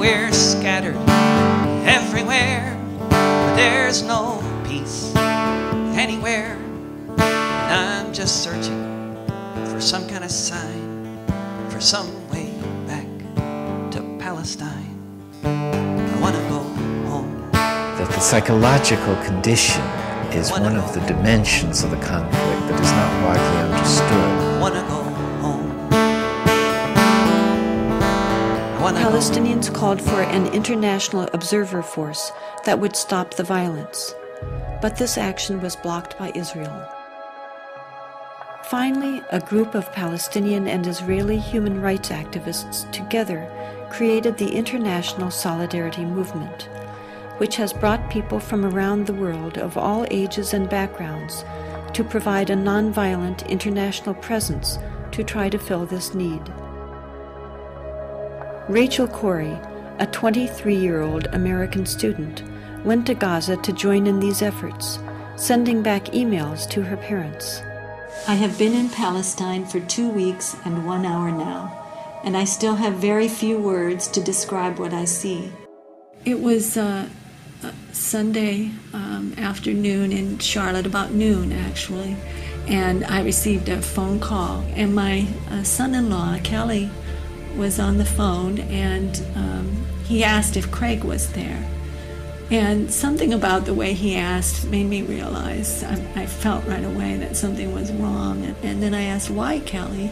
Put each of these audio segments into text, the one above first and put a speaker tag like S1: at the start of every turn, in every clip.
S1: we're scattered everywhere, but there's no peace anywhere. And I'm just searching for some kind of sign, for some way back to Palestine. I want to go home.
S2: That the psychological condition is one of the dimensions of the conflict that is not widely understood.
S1: I want to go home.
S3: Palestinians called for an international observer force that would stop the violence, but this action was blocked by Israel. Finally, a group of Palestinian and Israeli human rights activists together created the International Solidarity Movement, which has brought people from around the world of all ages and backgrounds to provide a nonviolent international presence to try to fill this need. Rachel Corrie, a 23-year-old American student, went to Gaza to join in these efforts, sending back emails to her parents.
S4: I have been in Palestine for 2 weeks and 1 hour now, and I still have very few words to describe what I see. It was Sunday afternoon in Charlotte, about noon actually, and I received a phone call, and my son-in-law, Kelly, was on the phone, and he asked if Craig was there. And something about the way he asked made me realize, I felt right away that something was wrong. And then I asked, why, Kelly?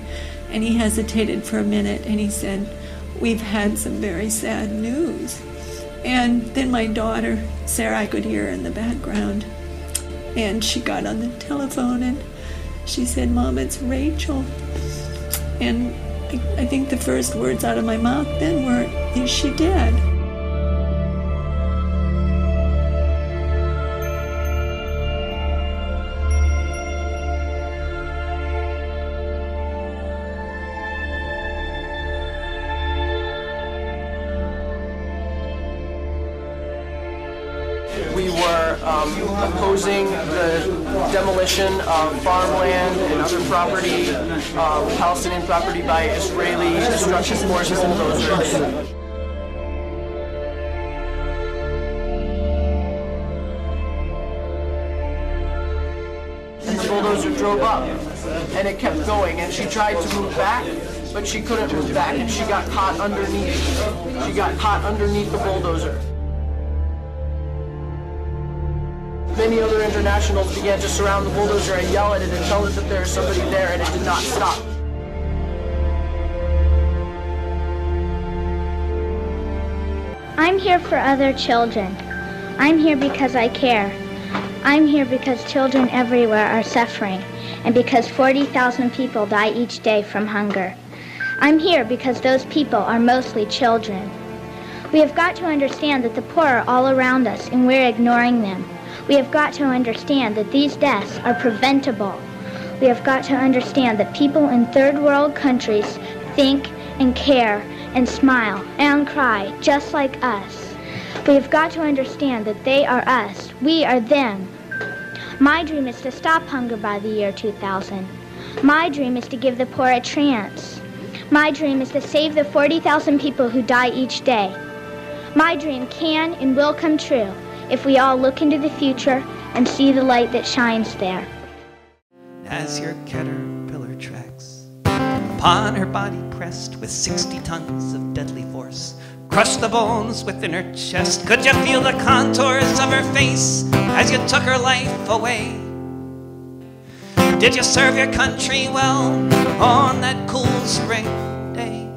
S4: And he hesitated for a minute, and he said, we've had some very sad news. And then my daughter, Sarah, I could hear her in the background, and she got on the telephone, and she said, Mom, it's Rachel. And I think the first words out of my mouth then were, is she dead?
S5: We were opposing the demolition of farmland and other property, Palestinian property, by Israeli destruction forces and bulldozers. And the bulldozer drove up, and it kept going, and she tried to move back, but she couldn't move back, and she got caught underneath. She got caught underneath the bulldozer. Many other internationals began to surround the bulldozer and yell at it and tell it that there is somebody there, and it did not stop.
S6: I'm here for other children. I'm here because I care. I'm here because children everywhere are suffering, and because 40,000 people die each day from hunger. I'm here because those people are mostly children. We have got to understand that the poor are all around us, and we're ignoring them. We have got to understand that these deaths are preventable. We have got to understand that people in third world countries think and care and smile and cry just like us. We have got to understand that they are us. We are them. My dream is to stop hunger by the year 2000. My dream is to give the poor a chance. My dream is to save the 40,000 people who die each day. My dream can and will come true if we all look into the future and see the light that shines there.
S1: As your caterpillar tracks upon her body pressed with 60 tons of deadly force, crushed the bones within her chest. Could you feel the contours of her face as you took her life away? Did you serve your country well on that cool spring day?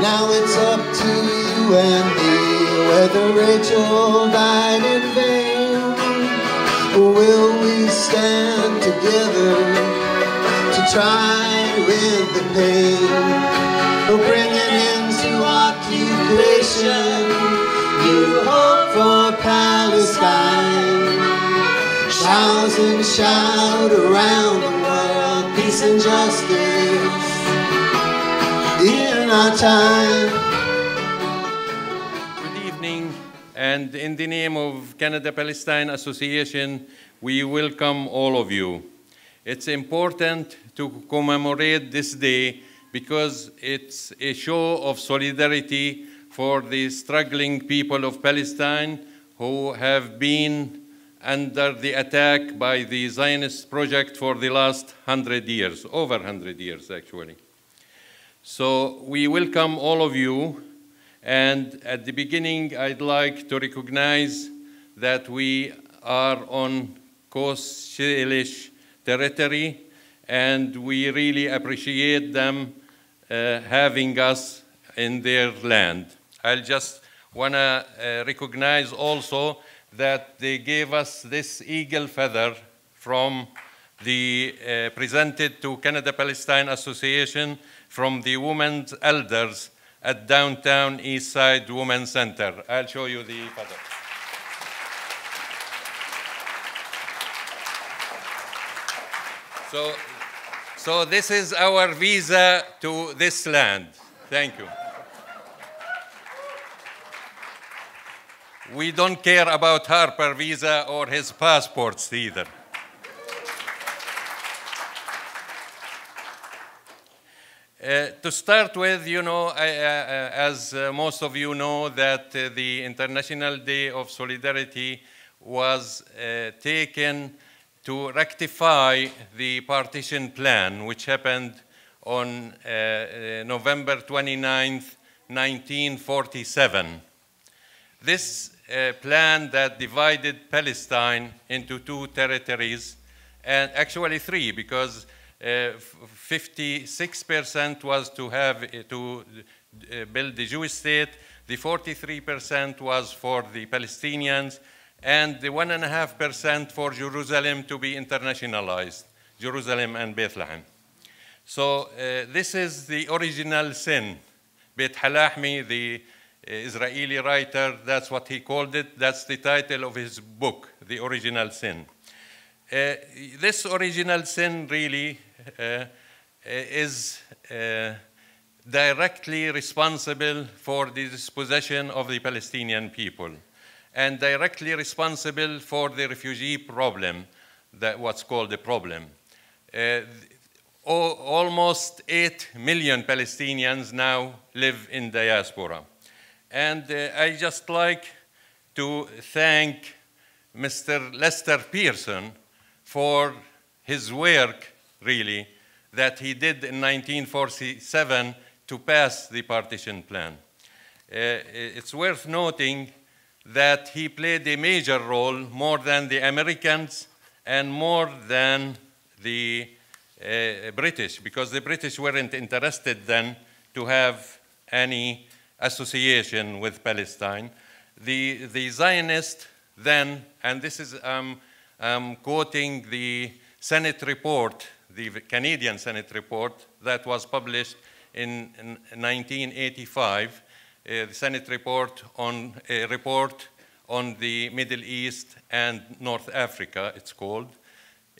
S7: Now it's up to you and me whether Rachel died in vain, or will we stand together to try to end the pain, or bring an end to occupation, new hope for Palestine. Shout and shout around the world, peace and justice in our time.
S8: Good evening, and in the name of Canada-Palestine Association, we welcome all of you. It's important to commemorate this day because it's a show of solidarity for the struggling people of Palestine who have been under the attack by the Zionist project for the last 100 years, over 100 years actually. So we welcome all of you, and at the beginning I'd like to recognize that we are on Coast-Salish territory, and we really appreciate them having us in their land. I'll just want to recognize also that they gave us this eagle feather from the presented to Canada-Palestine Association from the women's elders at downtown East Side Women's Center. I'll show you the feather. So this is our visa to this land. Thank you. We don't care about Harbour visa or his passports either. To start with, you know, as most of you know, that the International Day of Solidarity was taken to rectify the partition plan, which happened on November 29th, 1947. This plan that divided Palestine into two territories, and actually three, because 56% was to build the Jewish state, the 43% was for the Palestinians, and the 1.5% for Jerusalem to be internationalized, Jerusalem and Bethlehem. So this is the original sin. Beit Halahmi, the Israeli writer, that's what he called it. That's the title of his book, The Original Sin. This original sin really is directly responsible for the dispossession of the Palestinian people and directly responsible for the refugee problem, that what's called the problem. Almost 8 million Palestinians now live in diaspora. And I just like to thank Mr. Lester Pearson for his work, really, that he did in 1947 to pass the partition plan. It's worth noting that he played a major role, more than the Americans and more than the British, because the British weren't interested then to have any association with Palestine. The Zionists then, and this is quoting the Senate report, the Canadian Senate report that was published in 1985, the Senate report on a report on the Middle East and North Africa, it's called.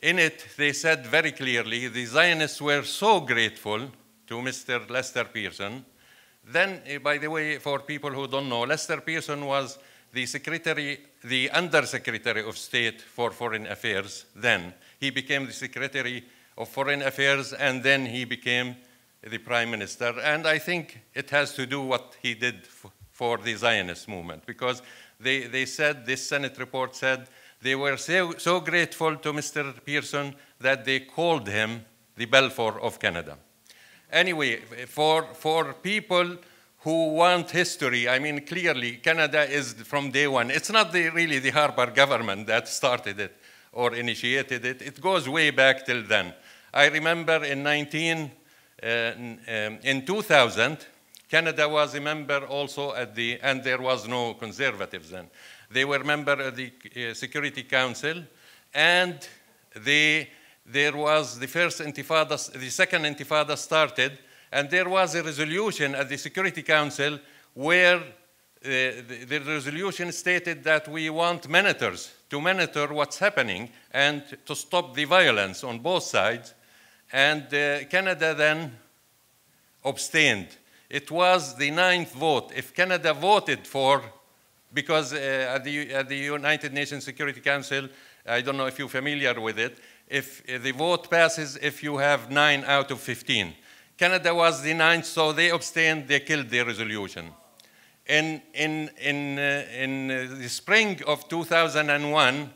S8: In it, they said very clearly, the Zionists were so grateful to Mr. Lester Pearson. Then, by the way, for people who don't know, Lester Pearson was the Undersecretary of State for Foreign Affairs then. He became the Secretary of Foreign Affairs, and then he became the Prime Minister. And I think it has to do what he did for the Zionist movement, because they said, this Senate report said, they were so grateful to Mr. Pearson that they called him the Balfour of Canada. Anyway, for people who want history, I mean, clearly, Canada is from day one. It's not really the Harbour government that started it or initiated it. It goes way back till then. I remember in 2000, Canada was a member also and there was no conservatives then. They were member of the Security Council, and there was the first intifada, the second intifada started, and there was a resolution at the Security Council where the resolution stated that we want monitors to monitor what's happening and to stop the violence on both sides. And Canada then abstained. It was the 9th vote. If Canada voted for, because at the United Nations Security Council, I don't know if you're familiar with it, if the vote passes if you have 9 out of 15. Canada was the 9th, so they abstained, they killed the resolution. In the spring of 2001,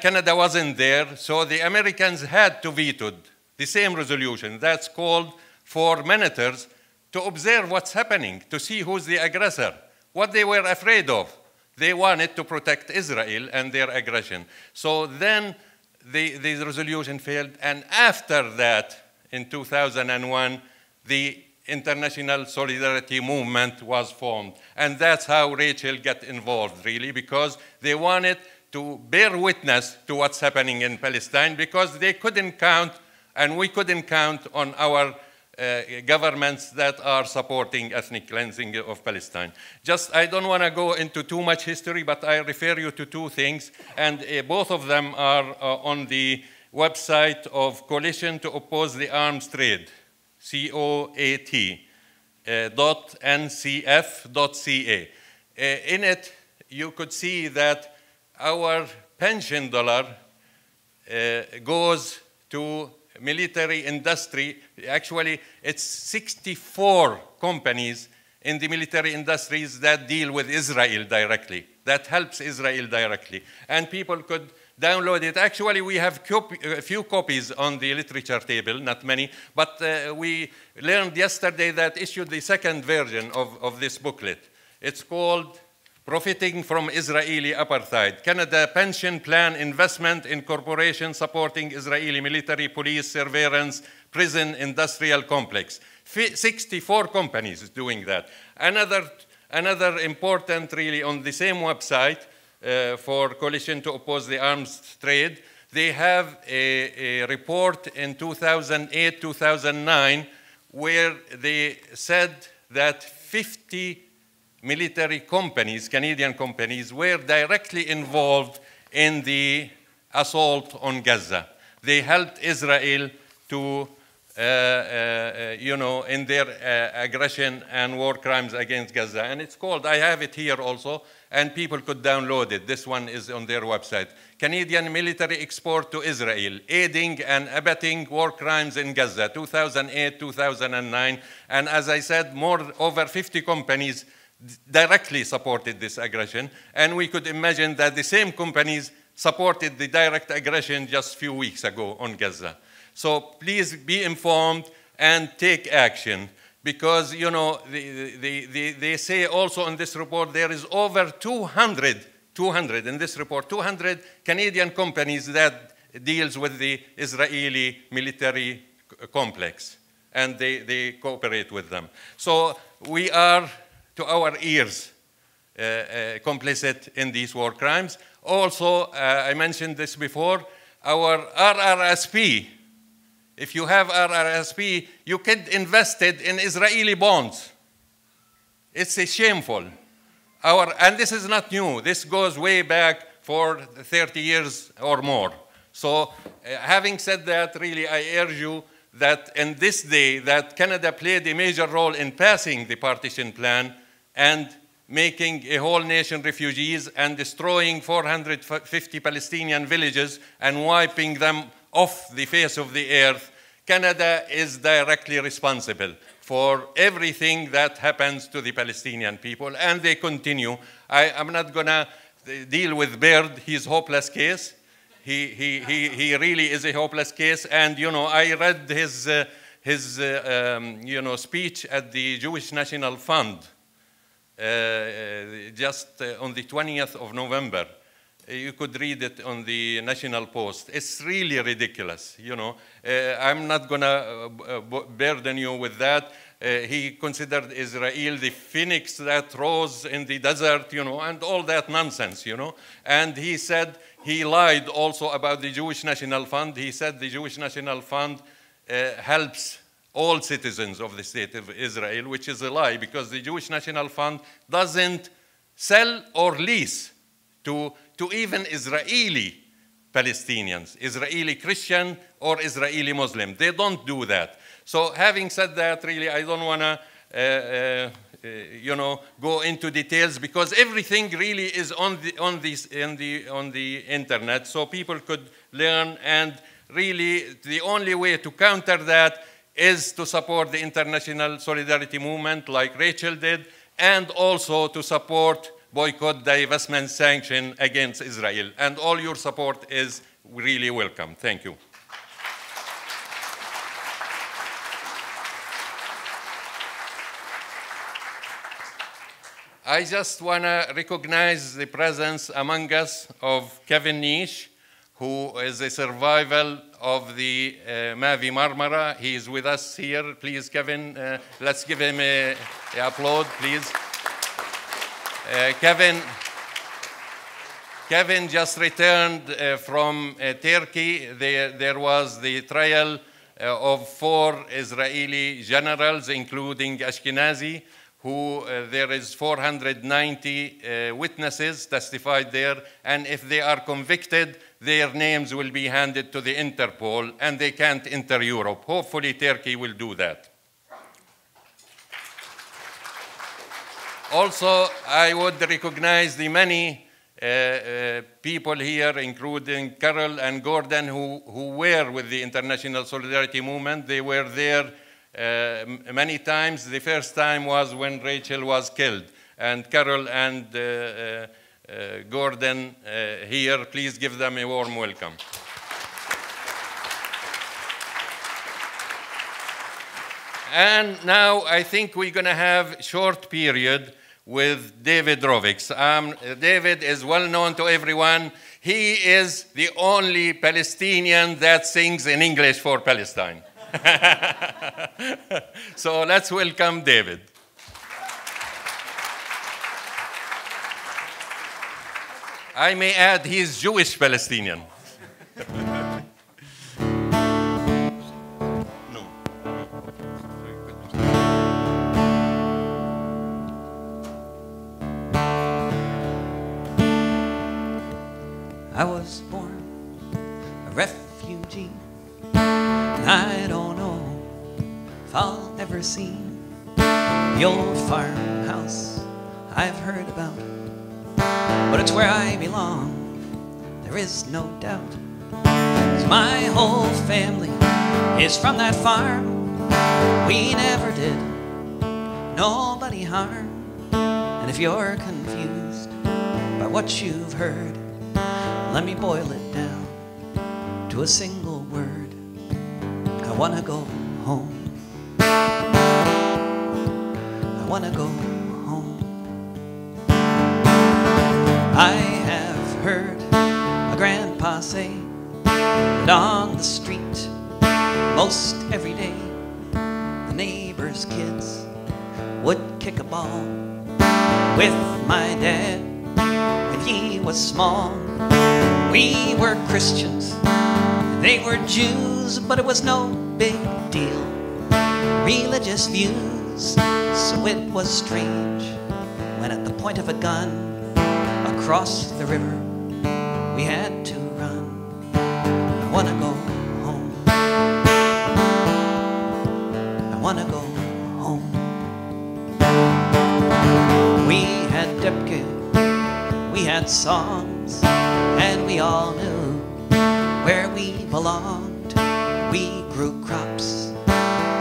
S8: Canada wasn't there, so the Americans had to veto the same resolution. That's called for ministers to observe what's happening, to see who's the aggressor, what they were afraid of. They wanted to protect Israel and their aggression. So then the resolution failed, and after that, in 2001, the International Solidarity Movement was formed. And that's how Rachel got involved, really, because they wanted to bear witness to what's happening in Palestine, because they couldn't count, and we couldn't count on our governments that are supporting ethnic cleansing of Palestine. I don't want to go into too much history, but I refer you to two things, and both of them are on the website of Coalition to Oppose the Arms Trade, COAT, .ncf.ca. In it, you could see that our pension dollar goes to military industry. Actually, it's 64 companies in the military industries that deal with Israel directly, that helps Israel directly. And people could download it. Actually, we have a few copies on the literature table, not many, but we learned yesterday that issued the second version of this booklet. It's called Profiting from Israeli Apartheid, Canada Pension Plan Investment in Corporations Supporting Israeli Military, Police, Surveillance, Prison, Industrial Complex. 64 companies doing that. Another important, really, on the same website, for Coalition to Oppose the Arms Trade, they have a report in 2008-2009 where they said that 50 military companies, Canadian companies, were directly involved in the assault on Gaza. They helped Israel to, in their aggression and war crimes against Gaza. And it's called, I have it here also, and people could download it. This one is on their website. Canadian Military Export to Israel, Aiding and Abetting War Crimes in Gaza, 2008-2009. And as I said, over 50 companies directly supported this aggression. And we could imagine that the same companies supported the direct aggression just a few weeks ago on Gaza. So please be informed and take action. Because, they say also in this report there is over 200 in this report, 200 Canadian companies that deals with the Israeli military complex, and they cooperate with them. So we are, to our ears, complicit in these war crimes. Also, I mentioned this before, our RRSP, if you have RRSP, you could invest it in Israeli bonds. It's shameful. And this is not new. This goes way back for 30 years or more. So having said that, really, I urge you that in this day that Canada played a major role in passing the partition plan and making a whole nation refugees and destroying 450 Palestinian villages and wiping them off the face of the earth. Canada is directly responsible for everything that happens to the Palestinian people, and they continue. I'm not going to deal with Baird, his hopeless case. He really is a hopeless case, and I read his speech at the Jewish National Fund just on the 20th of November. You could read it on the National Post. It's really ridiculous, I'm not going to burden you with that. He considered Israel the phoenix that rose in the desert, and all that nonsense, And he said he lied also about the Jewish National Fund. He said the Jewish National Fund helps all citizens of the state of Israel, which is a lie, because the Jewish National Fund doesn't sell or lease to even Israeli Palestinians, Israeli Christian or Israeli Muslim. They don't do that. So having said that, really, I don't want to go into details, because everything really is on the internet, so people could learn, and really the only way to counter that is to support the international solidarity movement like Rachel did, and also to support boycott, divestment, sanction against Israel. And all your support is really welcome. Thank you. I just want to recognize the presence among us of Kevin Nish, who is a survivor of the Mavi Marmara. He is with us here. Please, Kevin, let's give him an applaud, please. Kevin just returned from Turkey. There was the trial of 4 Israeli generals, including Ashkenazi, who there is 490 witnesses testified there, and if they are convicted, their names will be handed to the Interpol, and they can't enter Europe. Hopefully, Turkey will do that. Also, I would recognize the many people here, including Carol and Gordon, who were with the International Solidarity Movement. They were there many times. The first time was when Rachel was killed. And Carol and Gordon here, please give them a warm welcome. And now I think we're going to have a short period with David Rovics. David is well known to everyone. He is the only Palestinian that sings in English for Palestine. So let's welcome David. I may add, he's Jewish Palestinian.
S1: I was born a refugee, and I don't know if I'll ever see the old farmhouse I've heard about, but it's where I belong, there is no doubt. 'Cause my whole family is from that farm. We never did nobody harm. And if you're confused by what you've heard, let me boil it down to a single word. I want to go home. I want to go home. I have heard a grandpa say that on the street most every day the neighbors' kids would kick a ball with my dad when he was small. We were Christians, they were Jews, but it was no big deal. Religious views, so it was strange when at the point of a gun across the river we had to run. I want to go home. I want to go home. We had Debke, we had songs, and we all knew where we belonged. We grew crops,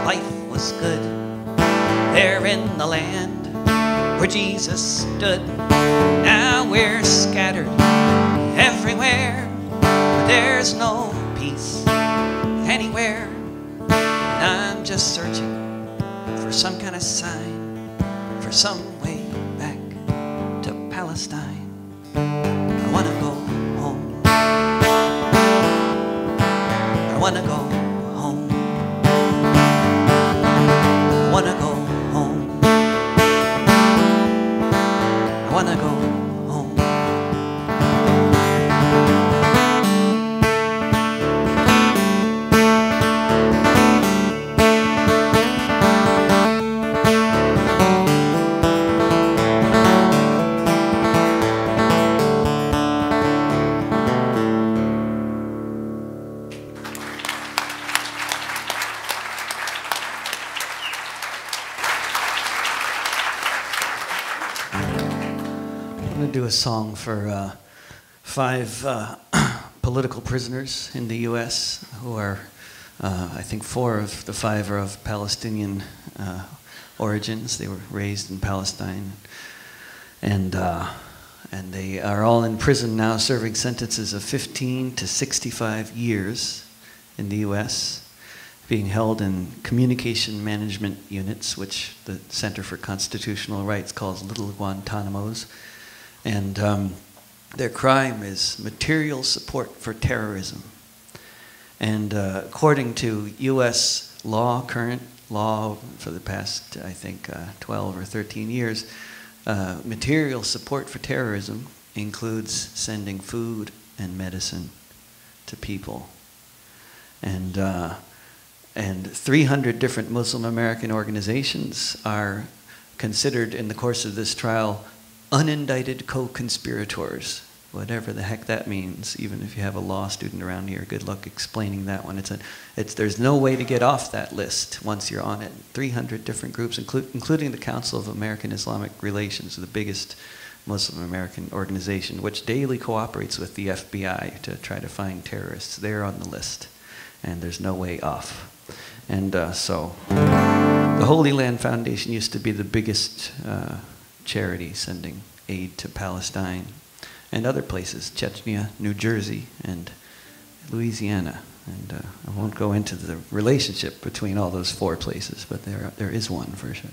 S1: life was good there in the land where Jesus stood. Now we're scattered everywhere, but there's no peace anywhere. And I'm just searching for some kind of sign, for some way back to Palestine. I want to go home. I want to go home. I want to go home. I want to go home. I'm going to do a song for 5 political prisoners in the U.S. who are, I think 4 of the 5 are of Palestinian origins. They were raised in Palestine. And they are all in prison now serving sentences of 15 to 65 years in the U.S., being held in communication management units, which the Center for Constitutional Rights calls little Guantanamos. And their crime is material support for terrorism. And according to U.S. law, current law for the past, I think, 12 or 13 years, material support for terrorism includes sending food and medicine to people. And 300 different Muslim American organizations are considered in the course of this trial unindicted co-conspirators, whatever the heck that means. Even if you have a law student around here, good luck explaining that one. There's no way to get off that list once you're on it. 300 different groups, including the Council of American Islamic Relations, the biggest Muslim American organization, which daily cooperates with the FBI to try to find terrorists. They're on the list, and there's no way off. And so the Holy Land Foundation used to be the biggest charity sending aid to Palestine and other places, Chechnya, New Jersey, and Louisiana. And I won't go into the relationship between all those 4 places, but there is one for sure.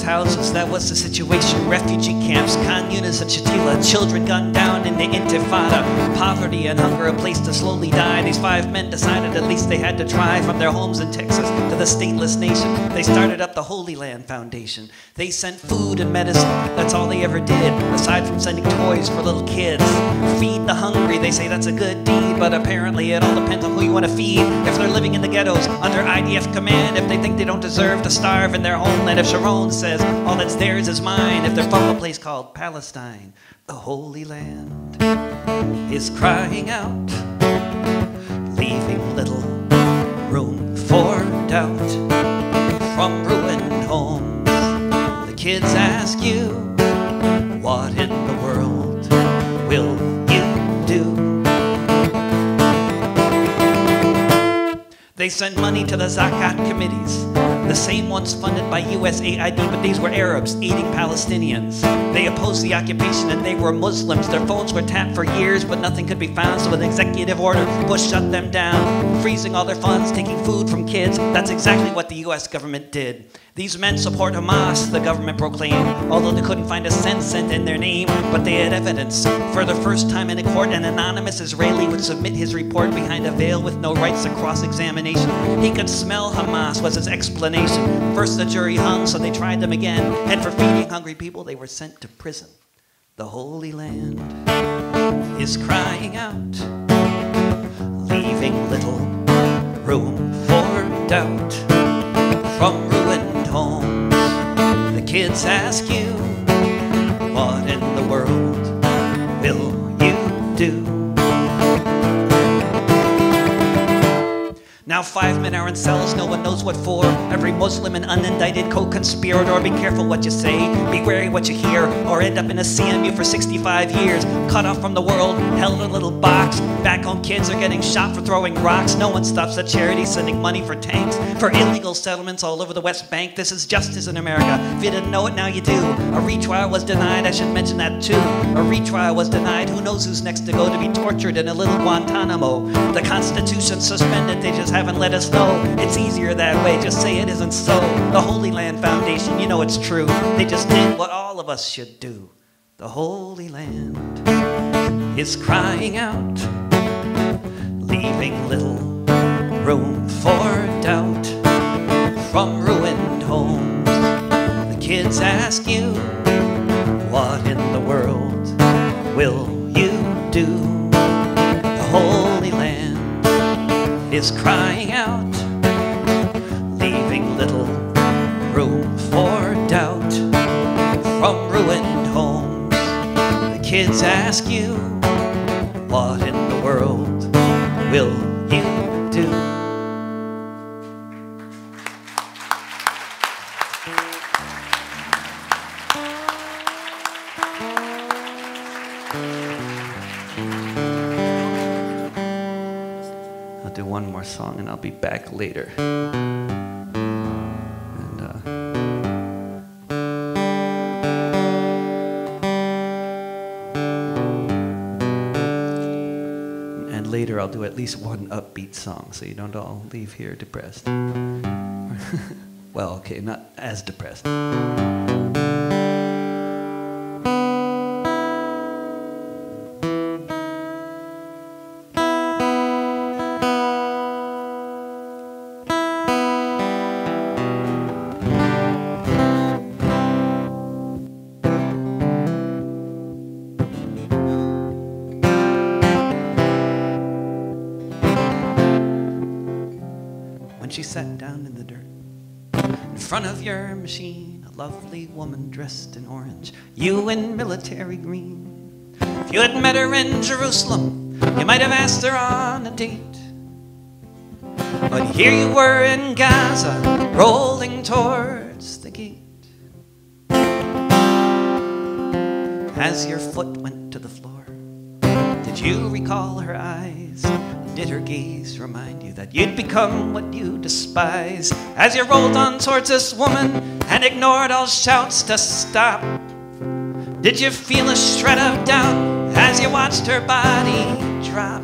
S1: Houses, that was the situation. Refugee camps, communes at Shatila, children gunned down in the Intifada. Poverty and hunger, a place to slowly die. These 5 men decided at least they had to try. From their homes in Texas to the stateless nation, they started up the Holy Land Foundation. They sent food and medicine, that's all they ever did, aside from sending toys for little kids. Feed the hungry, they say that's a good deed, but apparently it all depends on who you want to feed. If they're living in the ghettos under IDF command, if they think they don't deserve to starve in their homeland, if Sharon says all that's theirs is mine, if they're from a place called Palestine, the Holy Land is crying out, leaving little room for doubt. From ruined homes, the kids ask you, what in the world will you do? They sent money to the Zakat committees, the same ones funded by USAID, but these were Arabs aiding Palestinians. They opposed the occupation and they were Muslims. Their phones were tapped for years, but nothing could be found, so with an executive order, Bush shut them down, freezing all their funds, taking food from kids. That's exactly what the US government did. These men support Hamas, the government proclaimed, although they couldn't find a cent sent in their name, but they had evidence. For the first time in a court, an anonymous Israeli would submit his report behind a veil with no rights to cross-examination. He could smell Hamas, was his explanation. First the jury hung, so they tried them again, and for feeding hungry people, they were sent to prison. The Holy Land is crying out, leaving little room for doubt. From ruined homes, the kids ask you, what in the world will you do? Now 5 men are in cells, no one knows what for. Every Muslim an unindicted co-conspirator. Be careful what you say, be wary what you hear, or end up in a CMU for 65 years. Cut off from the world, held in a little box. Back home kids are getting shot for throwing rocks. No one stops at charity sending money for tanks, for illegal settlements all over the West Bank. This is justice in America. If you didn't know it, now you do. A retrial was denied, I should mention that too. A retrial was denied, who knows who's next to go to be tortured in a little Guantanamo. The Constitution suspended, they just haven't let us know. It's easier that way, just say it isn't so. The Holy Land Foundation, you know it's true. They just did what all of us should do. The Holy Land is crying out, leaving little room for doubt. From ruined homes, the kids ask you, what in the world will you do? The Holy Land is crying out, leaving little room for doubt. From ruined kids ask you, what in the world will you do? I'll do one more song and I'll be back later. Later I'll do at least one upbeat song so you don't all leave here depressed. Well, okay, not as depressed. She sat down in the dirt in front of your machine, a lovely woman dressed in orange, you in military green. If you had met her in Jerusalem, you might have asked her on a date. But here you were in Gaza, rolling towards the gate. As your foot went to the floor, did you recall her eyes? Did her gaze remind you that you'd become what you despise? As you rolled on towards this woman and ignored all shouts to stop, did you feel a shred of doubt as you watched her body drop?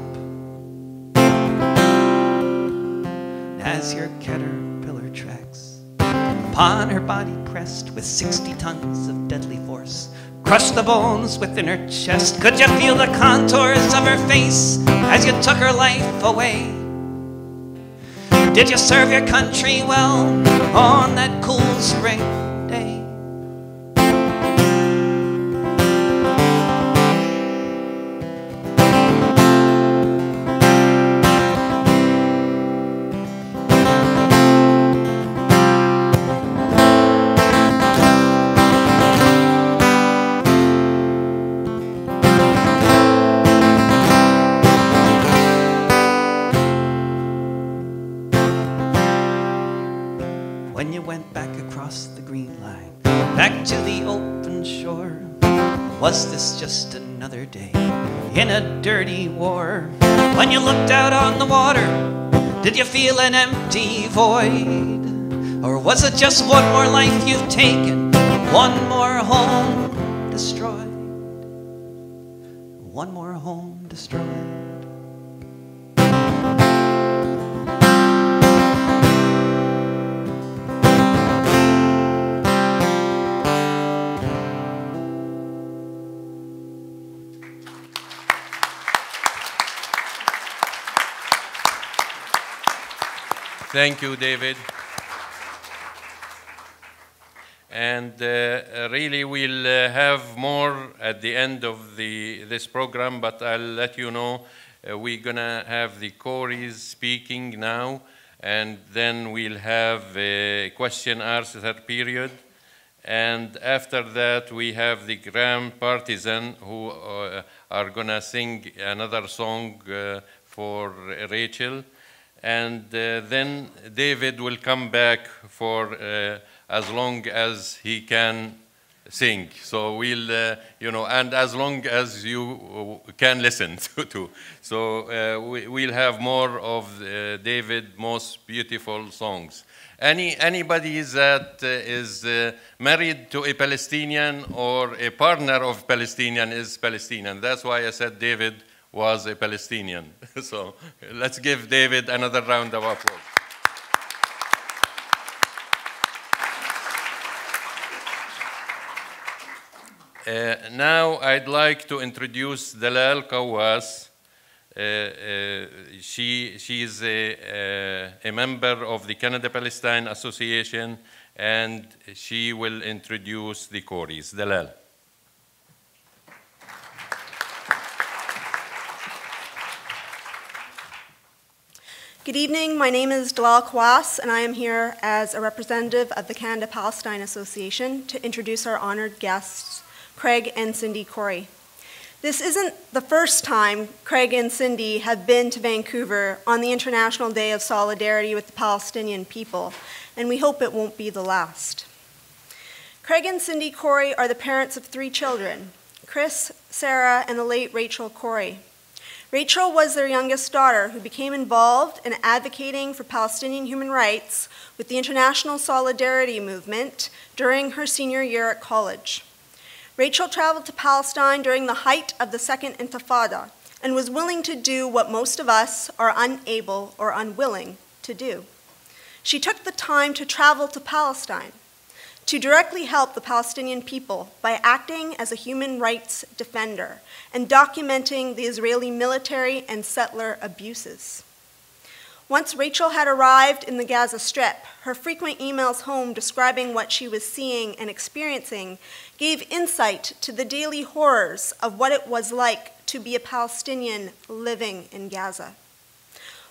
S1: As your caterpillar tracks upon her body pressed with 60 tons of deadly force, crushed the bones within her chest, could you feel the contours of her face as you took her life away? Did you serve your country well on that cool spring day? When you went back across the green line, back to the open shore, was this just another day in a dirty war? When you looked out on the water, did you feel an empty void? Or was it just one more life you've taken, one more home destroyed? One more home destroyed.
S8: Thank you, David. And really, we'll have more at the end of this program, but I'll let you know we're going to have the Corries speaking now, and then we'll have a question-answer period. And after that, we have the Grand Partisan who are going to sing another song for Rachel. And then David will come back for as long as he can sing. So we'll, and as long as you can listen to. So we'll have more of David's most beautiful songs. Anybody that is married to a Palestinian or a partner of Palestinian is Palestinian. That's why I said David was a Palestinian. So let's give David another round of applause. Now I'd like to introduce Dalal Kawas. She is a member of the Canada-Palestine Association, and she will introduce the Corries. Dalal.
S9: Good evening, my name is Dalal Kawas, and I am here as a representative of the Canada-Palestine Association to introduce our honored guests, Craig and Cindy Corrie. This isn't the first time Craig and Cindy have been to Vancouver on the International Day of Solidarity with the Palestinian people, and we hope it won't be the last. Craig and Cindy Corrie are the parents of 3 children, Chris, Sarah, and the late Rachel Corrie. Rachel was their youngest daughter, who became involved in advocating for Palestinian human rights with the International Solidarity Movement during her senior year at college. Rachel traveled to Palestine during the height of the Second Intifada and was willing to do what most of us are unable or unwilling to do. She took the time to travel to Palestine to directly help the Palestinian people by acting as a human rights defender and documenting the Israeli military and settler abuses. Once Rachel had arrived in the Gaza Strip, her frequent emails home describing what she was seeing and experiencing gave insight to the daily horrors of what it was like to be a Palestinian living in Gaza.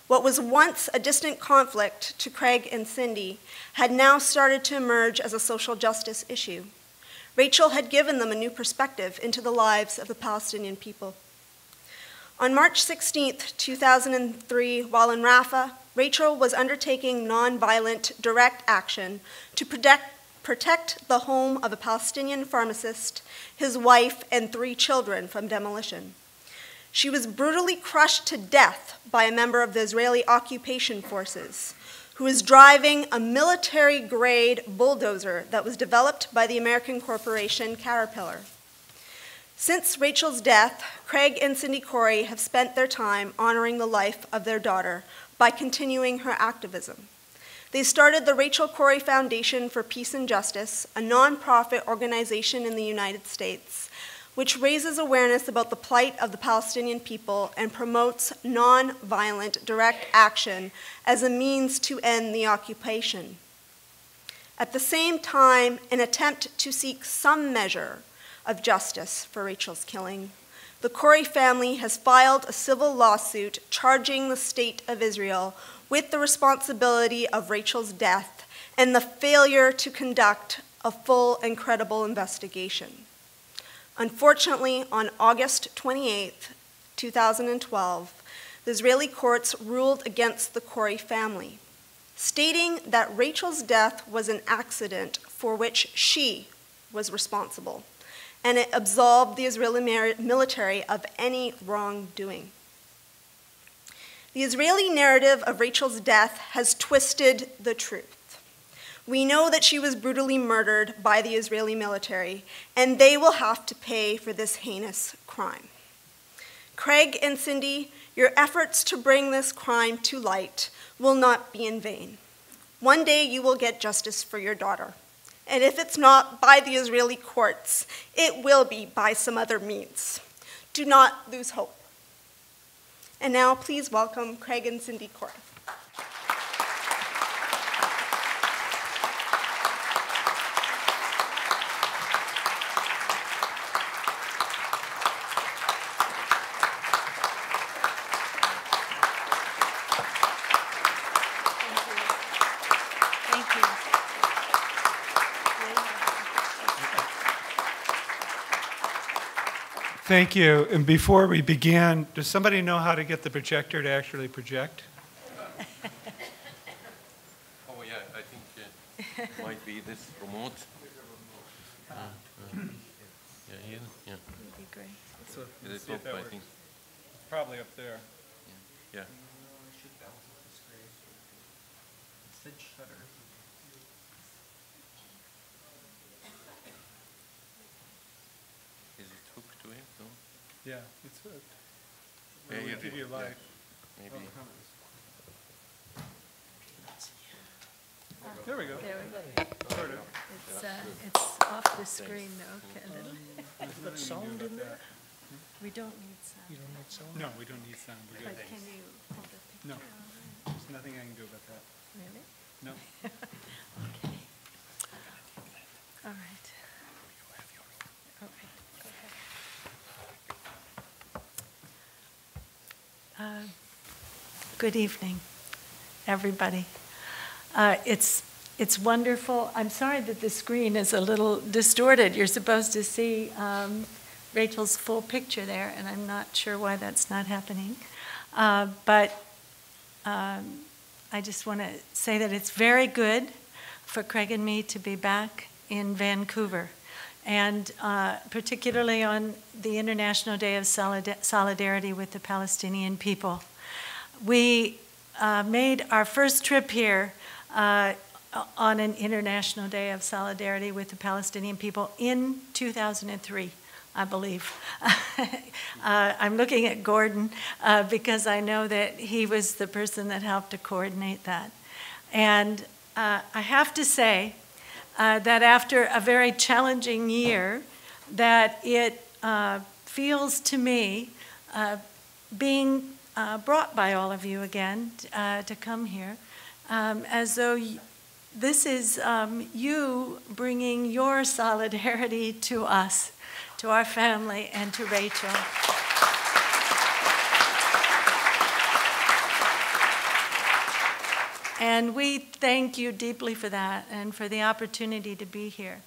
S9: What was once a distant conflict to Craig and Cindy had now started to emerge as a social justice issue. Rachel had given them a new perspective into the lives of the Palestinian people. On March 16, 2003, while in Rafah, Rachel was undertaking nonviolent direct action to protect the home of a Palestinian pharmacist, his wife, and 3 children from demolition. She was brutally crushed to death by a member of the Israeli occupation forces, who was driving a military-grade bulldozer that was developed by the American corporation Caterpillar. Since Rachel's death, Craig and Cindy Corrie have spent their time honoring the life of their daughter by continuing her activism. They started the Rachel Corrie Foundation for Peace and Justice, a nonprofit organization in the United States, which raises awareness about the plight of the Palestinian people and promotes nonviolent direct action as a means to end the occupation. At the same time, an attempt to seek some measure of justice for Rachel's killing, the Corrie family has filed a civil lawsuit charging the State of Israel with the responsibility of Rachel's death and the failure to conduct a full and credible investigation. Unfortunately, on August 28, 2012, the Israeli courts ruled against the Corrie family, stating that Rachel's death was an accident for which she was responsible, and it absolved the Israeli military of any wrongdoing. The Israeli narrative of Rachel's death has twisted the truth. We know that she was brutally murdered by the Israeli military, and they will have to pay for this heinous crime. Craig and Cindy, your efforts to bring this crime to light will not be in vain. One day you will get justice for your daughter. And if it's not by the Israeli courts, it will be by some other means. Do not lose hope. And now please welcome Craig and Cindy Corrie.
S10: Thank you. And before we begin, does somebody know how to get the projector to actually project?
S8: Oh, yeah, I think it might be this remote. Yeah, here? Yeah.
S4: Would be great.
S8: Is it up, I think?
S10: It's probably up there.
S8: Yeah. Is it hooked to it? No?
S10: Yeah, it's hooked.
S8: Yeah,
S10: We'll give you live.
S8: Maybe.
S10: There we go.
S4: There we go.
S10: Sort of.
S4: It's off the screen though, can it?
S10: Got sound in there?
S4: We don't need sound.
S10: You don't need sound? No, we don't need sound. We're
S4: But
S10: good.
S4: can you hold the picture?
S10: No. There's nothing I can do about that.
S4: Really?
S10: No.
S4: Okay. All right. All right, go ahead. Good evening, everybody. It's wonderful. I'm sorry that the screen is a little distorted. You're supposed to see Rachel's full picture there, and I'm not sure why that's not happening. But I just want to say that it's very good for Craig and me to be back in Vancouver, and particularly on the International Day of Solidarity with the Palestinian people. We made our first trip here on an International Day of Solidarity with the Palestinian people in 2003, I believe. I'm looking at Gordon because I know that he was the person that helped to coordinate that. And I have to say that after a very challenging year, that it feels to me being brought by all of you again to come here, as though this is you bringing your solidarity to us, to our family, and to Rachel. And we thank you deeply for that and for the opportunity to be here.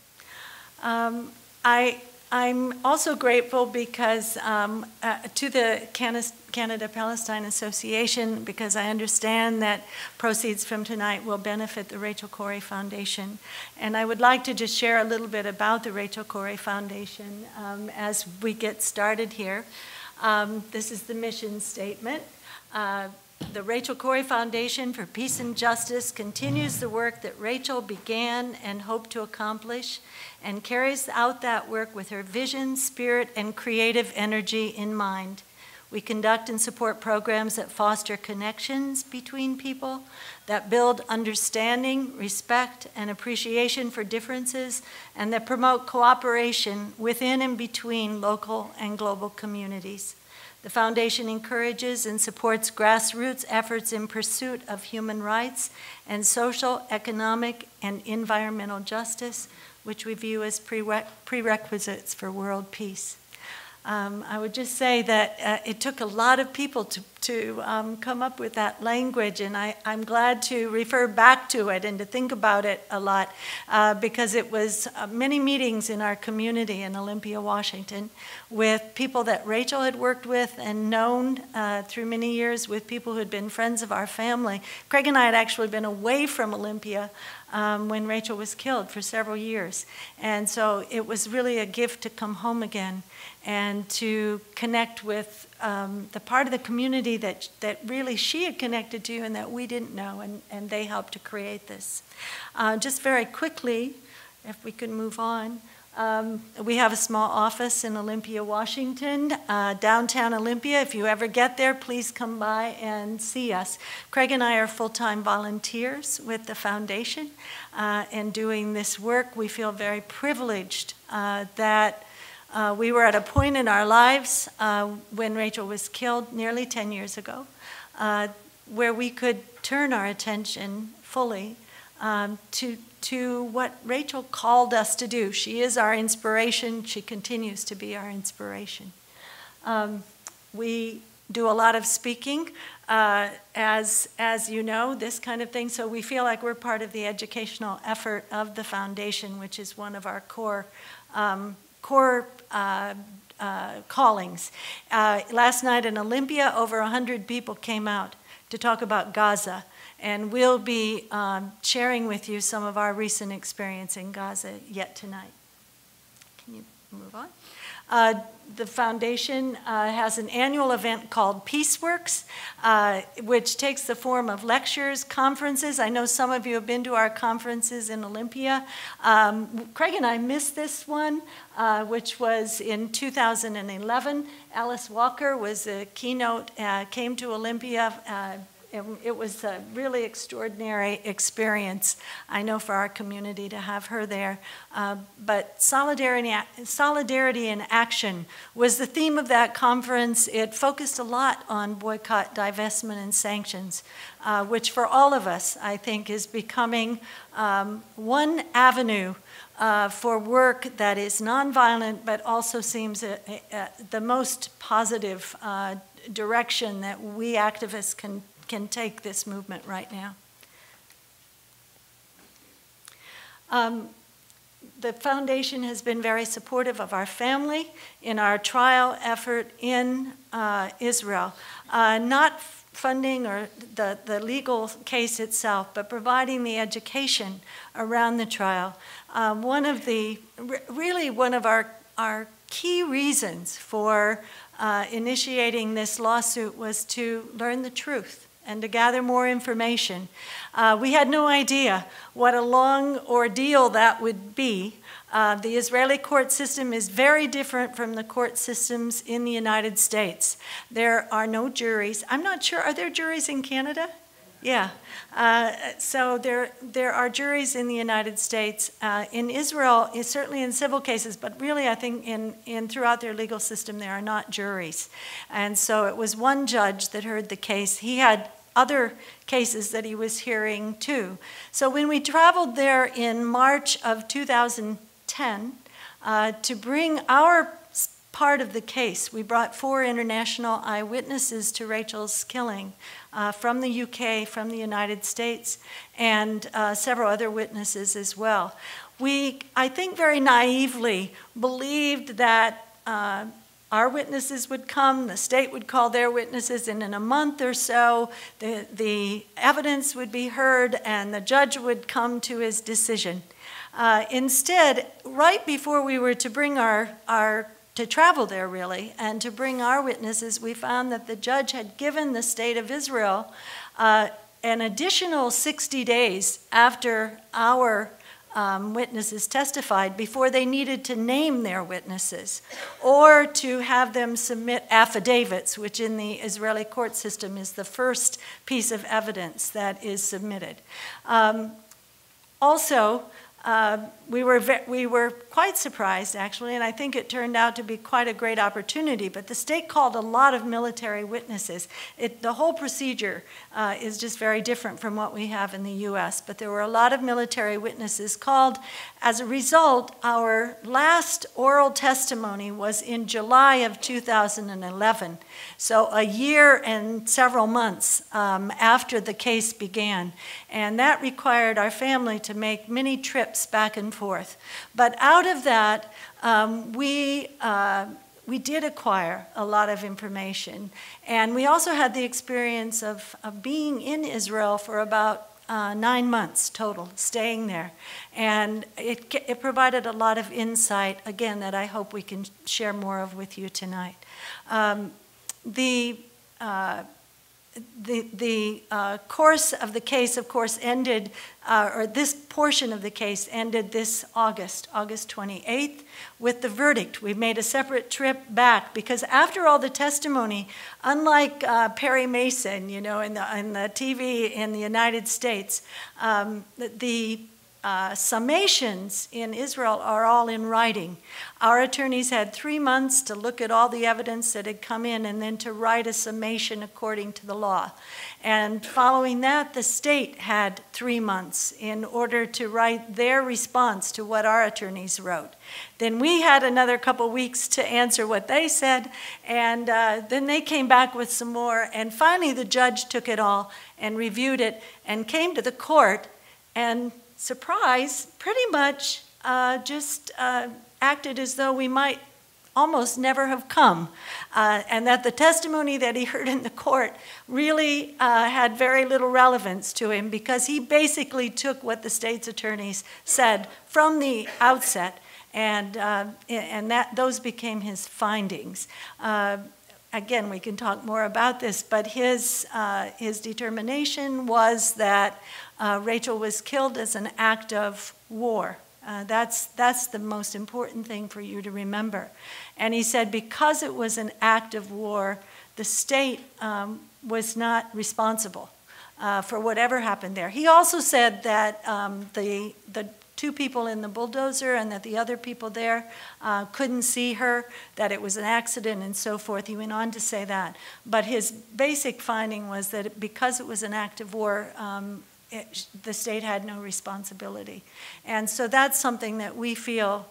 S4: I'm also grateful because to the Canada-Palestine Association, because I understand that proceeds from tonight will benefit the Rachel Corrie Foundation. And I would like to just share a little bit about the Rachel Corrie Foundation as we get started here. This is the mission statement. The Rachel Corrie Foundation for Peace and Justice continues the work that Rachel began and hoped to accomplish, and carries out that work with her vision, spirit, and creative energy in mind. We conduct and support programs that foster connections between people, that build understanding, respect, and appreciation for differences, and that promote cooperation within and between local and global communities. The Foundation encourages and supports grassroots efforts in pursuit of human rights and social, economic, and environmental justice, which we view as prerequisites for world peace. I would just say that it took a lot of people to come up with that language, and I'm glad to refer back to it and to think about it a lot because it was many meetings in our community in Olympia, Washington, with people that Rachel had worked with and known through many years, with people who had been friends of our family. Craig and I had actually been away from Olympia when Rachel was killed for several years, and so it was really a gift to come home again and to connect with the part of the community that really she had connected to and that we didn't know, and they helped to create this. Just very quickly, if we could move on, we have a small office in Olympia, Washington, downtown Olympia. If you ever get there, please come by and see us. Craig and I are full-time volunteers with the foundation and doing this work. We feel very privileged that we were at a point in our lives when Rachel was killed nearly 10 years ago where we could turn our attention fully to what Rachel called us to do. She is our inspiration. She continues to be our inspiration. We do a lot of speaking, as you know, this kind of thing. So we feel like we're part of the educational effort of the foundation, which is one of our core callings. Last night in Olympia, over 100 people came out to talk about Gaza, and we'll be sharing with you some of our recent experience in Gaza yet tonight. Can you move on? The foundation has an annual event called Peaceworks, which takes the form of lectures, conferences. I know some of you have been to our conferences in Olympia. Craig and I missed this one, which was in 2011. Alice Walker was a keynote, came to Olympia. It was a really extraordinary experience, I know, for our community to have her there. But solidarity in action was the theme of that conference. It focused a lot on boycott, divestment, and sanctions, which for all of us, I think, is becoming one avenue for work that is nonviolent, but also seems the most positive direction that we activists can take this movement right now. the foundation has been very supportive of our family in our trial effort in Israel. Not funding or the legal case itself, but providing the education around the trial. One of our key reasons for initiating this lawsuit was to learn the truth and to gather more information. We had no idea what a long ordeal that would be. The Israeli court system is very different from the court systems in the United States. There are no juries. I'm not sure, are there juries in Canada? Yeah. So there are juries in the United States. In Israel, certainly in civil cases, but really I think throughout their legal system there are not juries. And so it was one judge that heard the case. He had other cases that he was hearing too. So when we traveled there in March of 2010 to bring our part of the case, we brought 4 international eyewitnesses to Rachel's killing from the UK, from the United States, and several other witnesses as well. We, I think very naively, believed that our witnesses would come, the state would call their witnesses, and in a month or so, the evidence would be heard and the judge would come to his decision. Instead, right before we were to bring to travel there really, and to bring our witnesses, we found that the judge had given the state of Israel an additional 60 days after our witnesses testified before they needed to name their witnesses or to have them submit affidavits, which in the Israeli court system is the first piece of evidence that is submitted. Also, we were quite surprised, actually, and I think it turned out to be quite a great opportunity, but the state called a lot of military witnesses. The whole procedure is just very different from what we have in the U.S., but there were a lot of military witnesses called. As a result, our last oral testimony was in July of 2011, so a year and several months after the case began, and that required our family to make many trips back and forth. But out of that, we did acquire a lot of information. And we also had the experience of being in Israel for about 9 months total, staying there. And it provided a lot of insight, again, that I hope we can share more of with you tonight. The course of the case, of course, ended, or this portion of the case ended this August 28th, with the verdict. We made a separate trip back because after all the testimony, unlike Perry Mason, you know, in the TV in the United States, the summations in Israel are all in writing. Our attorneys had 3 months to look at all the evidence that had come in and then to write a summation according to the law. And following that, the state had 3 months in order to write their response to what our attorneys wrote. Then we had another couple weeks to answer what they said, and then they came back with some more, and finally the judge took it all and reviewed it and came to the court and, surprise, pretty much just acted as though we might almost never have come, and that the testimony that he heard in the court really had very little relevance to him because he basically took what the state's attorneys said from the outset, and those became his findings. Again, we can talk more about this, but his determination was that Rachel was killed as an act of war. That's the most important thing for you to remember. And he said because it was an act of war, the state was not responsible for whatever happened there. He also said that the 2 people in the bulldozer and that the other people there couldn't see her, that it was an accident and so forth. He went on to say that. But his basic finding was that because it was an act of war, the state had no responsibility. And so that's something that we feel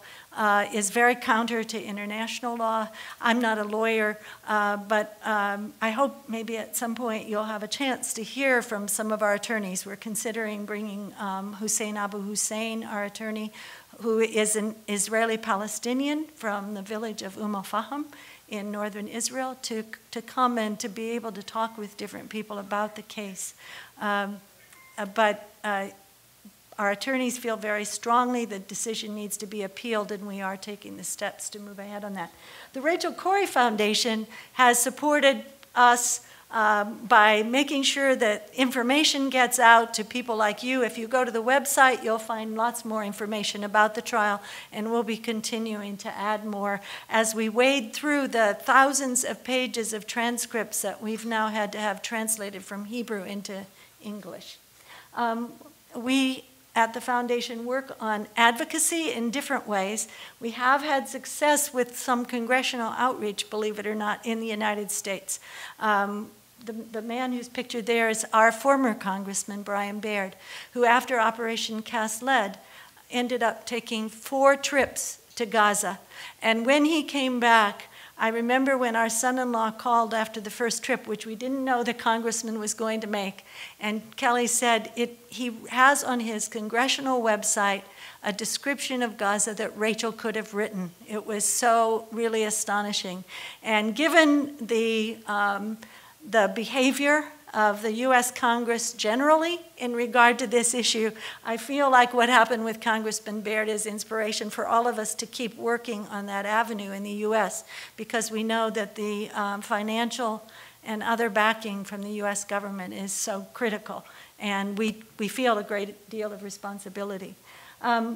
S4: is very counter to international law. I'm not a lawyer, but I hope maybe at some point you'll have a chance to hear from some of our attorneys. We're considering bringing Hussein Abu Hussein, our attorney,
S11: who is an Israeli Palestinian from the village of Fahim in northern Israel, to come and to be able to talk with different people about the case. But our attorneys feel very strongly the decision needs to be appealed, and we are taking the steps to move ahead on that. The Rachel Corrie Foundation has supported us by making sure that information gets out to people like you. If you go to the website, you'll find lots more information about the trial, and we'll be continuing to add more as we wade through the thousands of pages of transcripts that we've now had to have translated from Hebrew into English. We at the foundation work on advocacy in different ways. We have had success with some congressional outreach, believe it or not, in the United States. The man who's pictured there is our former Congressman, Brian Baird, who after Operation Cast Lead ended up taking 4 trips to Gaza. And when he came back, I remember when our son-in-law called after the first trip, which we didn't know the congressman was going to make, and Kelly said he has on his congressional website a description of Gaza that Rachel could have written. It was so really astonishing. And given the behavior of the U.S. Congress generally in regard to this issue, I feel like what happened with Congressman Baird is inspiration for all of us to keep working on that avenue in the U.S., because we know that the financial and other backing from the U.S. government is so critical, and we feel a great deal of responsibility.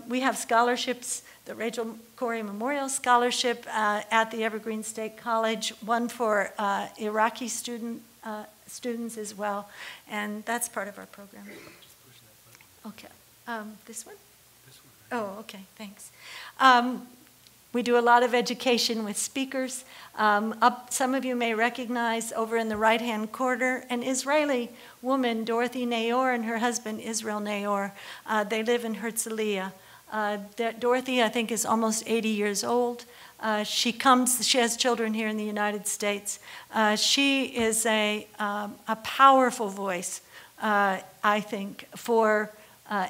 S11: We have scholarships, the Rachel Corrie Memorial Scholarship at the Evergreen State College, one for Iraqi students as well, and that's part of our program. Okay, this one? Oh, okay, thanks. We do a lot of education with speakers. Some of you may recognize over in the right-hand corner an Israeli woman, Dorothy Naor, and her husband, Israel Naor. They live in Herzliya. Dorothy, I think, is almost 80 years old. She has children here in the United States. She is a powerful voice, I think, for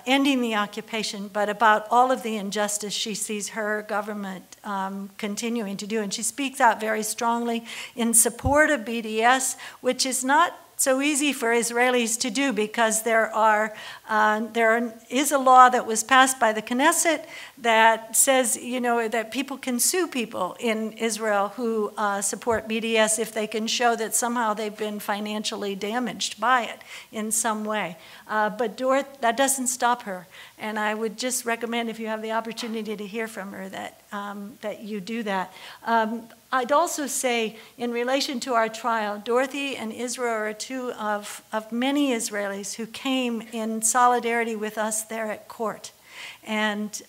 S11: ending the occupation, but about all of the injustice she sees her government continuing to do. And she speaks out very strongly in support of BDS, which is not so easy for Israelis to do, because there is a law that was passed by the Knesset that says, that people can sue people in Israel who support BDS if they can show that somehow they've been financially damaged by it in some way. But that doesn't stop her. And I would just recommend, if you have the opportunity to hear from her, that you do that. I'd also say, in relation to our trial, Dorothy and Israel are two of many Israelis who came in solidarity with us there at court, and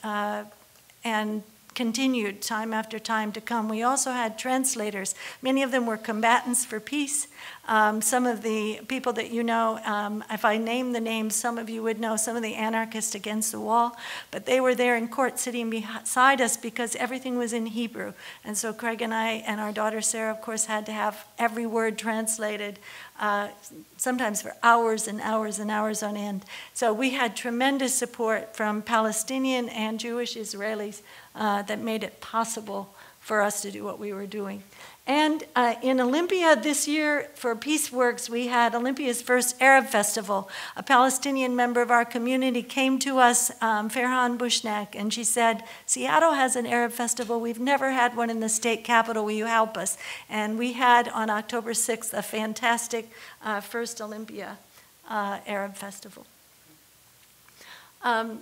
S11: continued time after time to come. We also had translators. Many of them were combatants for peace. Some of the people that you know, if I name the names, some of you would know some of the anarchists against the wall, but they were there in court sitting beside us because everything was in Hebrew. And so Craig and I and our daughter Sarah, of course, had to have every word translated, sometimes for hours and hours and hours on end. So we had tremendous support from Palestinian and Jewish Israelis that made it possible for us to do what we were doing. And in Olympia this year, for PeaceWorks, we had Olympia's first Arab festival. A Palestinian member of our community came to us, Farhan Bushnak, and she said, "Seattle has an Arab festival. We've never had one in the state capital. Will you help us?" And we had, on October 6th, a fantastic first Olympia Arab festival.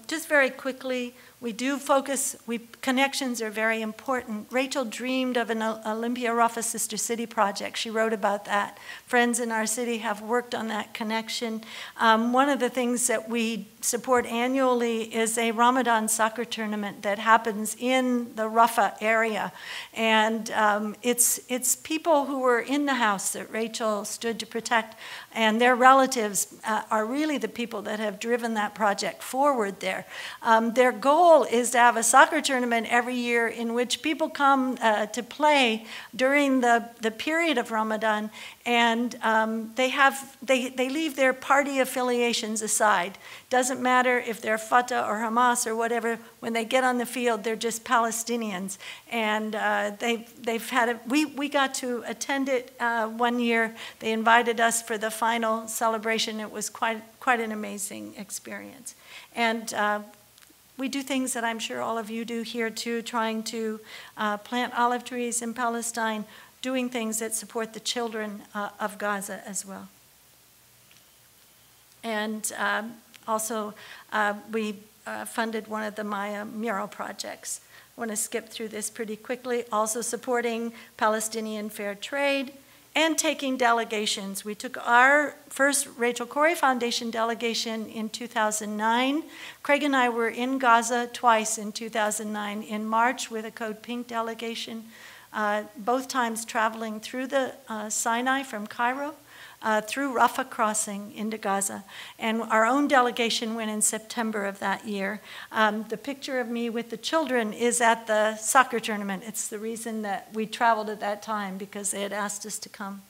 S11: Just very quickly, we do focus, connections are very important. Rachel dreamed of an Olympia Rafa Sister City project. She wrote about that. Friends in our city have worked on that connection. One of the things that we support annually is a Ramadan soccer tournament that happens in the Rafa area. And it's people who were in the house that Rachel stood to protect, and their relatives are really the people that have driven that project forward there. Their goal goal is to have a soccer tournament every year in which people come to play during the period of Ramadan, and they leave their party affiliations aside. Doesn't matter if they're Fatah or Hamas or whatever. When they get on the field, they're just Palestinians, and they've had it. We got to attend it one year. They invited us for the final celebration. It was quite an amazing experience. And we do things that I'm sure all of you do here too, trying to plant olive trees in Palestine, doing things that support the children of Gaza as well. And also, we funded one of the Maya mural projects. I want to skip through this pretty quickly. Also supporting Palestinian fair trade, and taking delegations. We took our first Rachel Corrie Foundation delegation in 2009. Craig and I were in Gaza twice in 2009, in March with a Code Pink delegation, both times traveling through the Sinai from Cairo, through Rafah crossing into Gaza. And our own delegation went in September of that year. The picture of me with the children is at the soccer tournament. It's the reason that we traveled at that time, because they had asked us to come.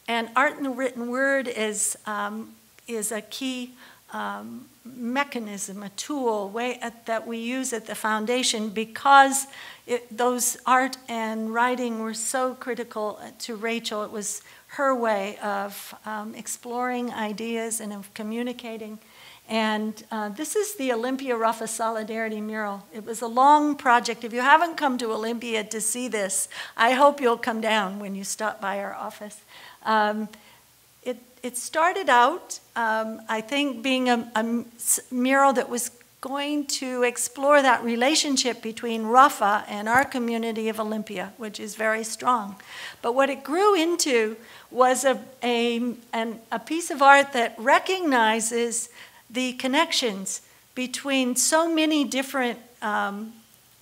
S11: And art in the written word is a key mechanism, a tool, that we use at the foundation, because those art and writing were so critical to Rachel. It was her way of exploring ideas and of communicating. And this is the Olympia Rafah Solidarity mural. It was a long project. If you haven't come to Olympia to see this, I hope you'll come down when you stop by our office. It started out, I think, being a mural that was going to explore that relationship between Rafah and our community of Olympia, which is very strong. But what it grew into was a piece of art that recognizes the connections between so many different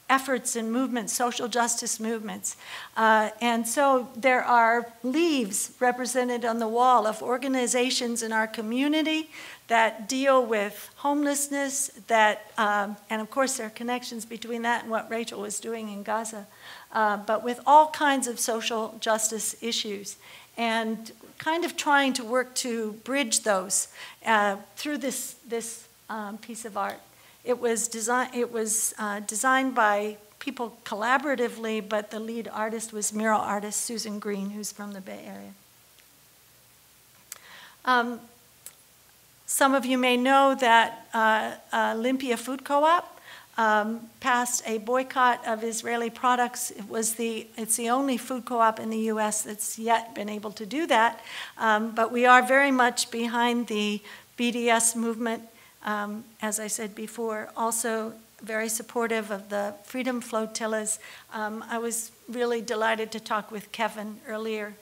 S11: efforts and movements, social justice movements. And so there are leaves represented on the wall of organizations in our community that deal with homelessness, and of course there are connections between that and what Rachel was doing in Gaza, but with all kinds of social justice issues, and kind of trying to work to bridge those through this piece of art. It was designed by people collaboratively, but the lead artist was mural artist Susan Green, who's from the Bay Area. Some of you may know that Olympia Food Co-op passed a boycott of Israeli products. It's the only food co-op in the U.S. that's yet been able to do that. But we are very much behind the BDS movement. As I said before, also very supportive of the freedom flotillas. I was really delighted to talk with Kevin earlier.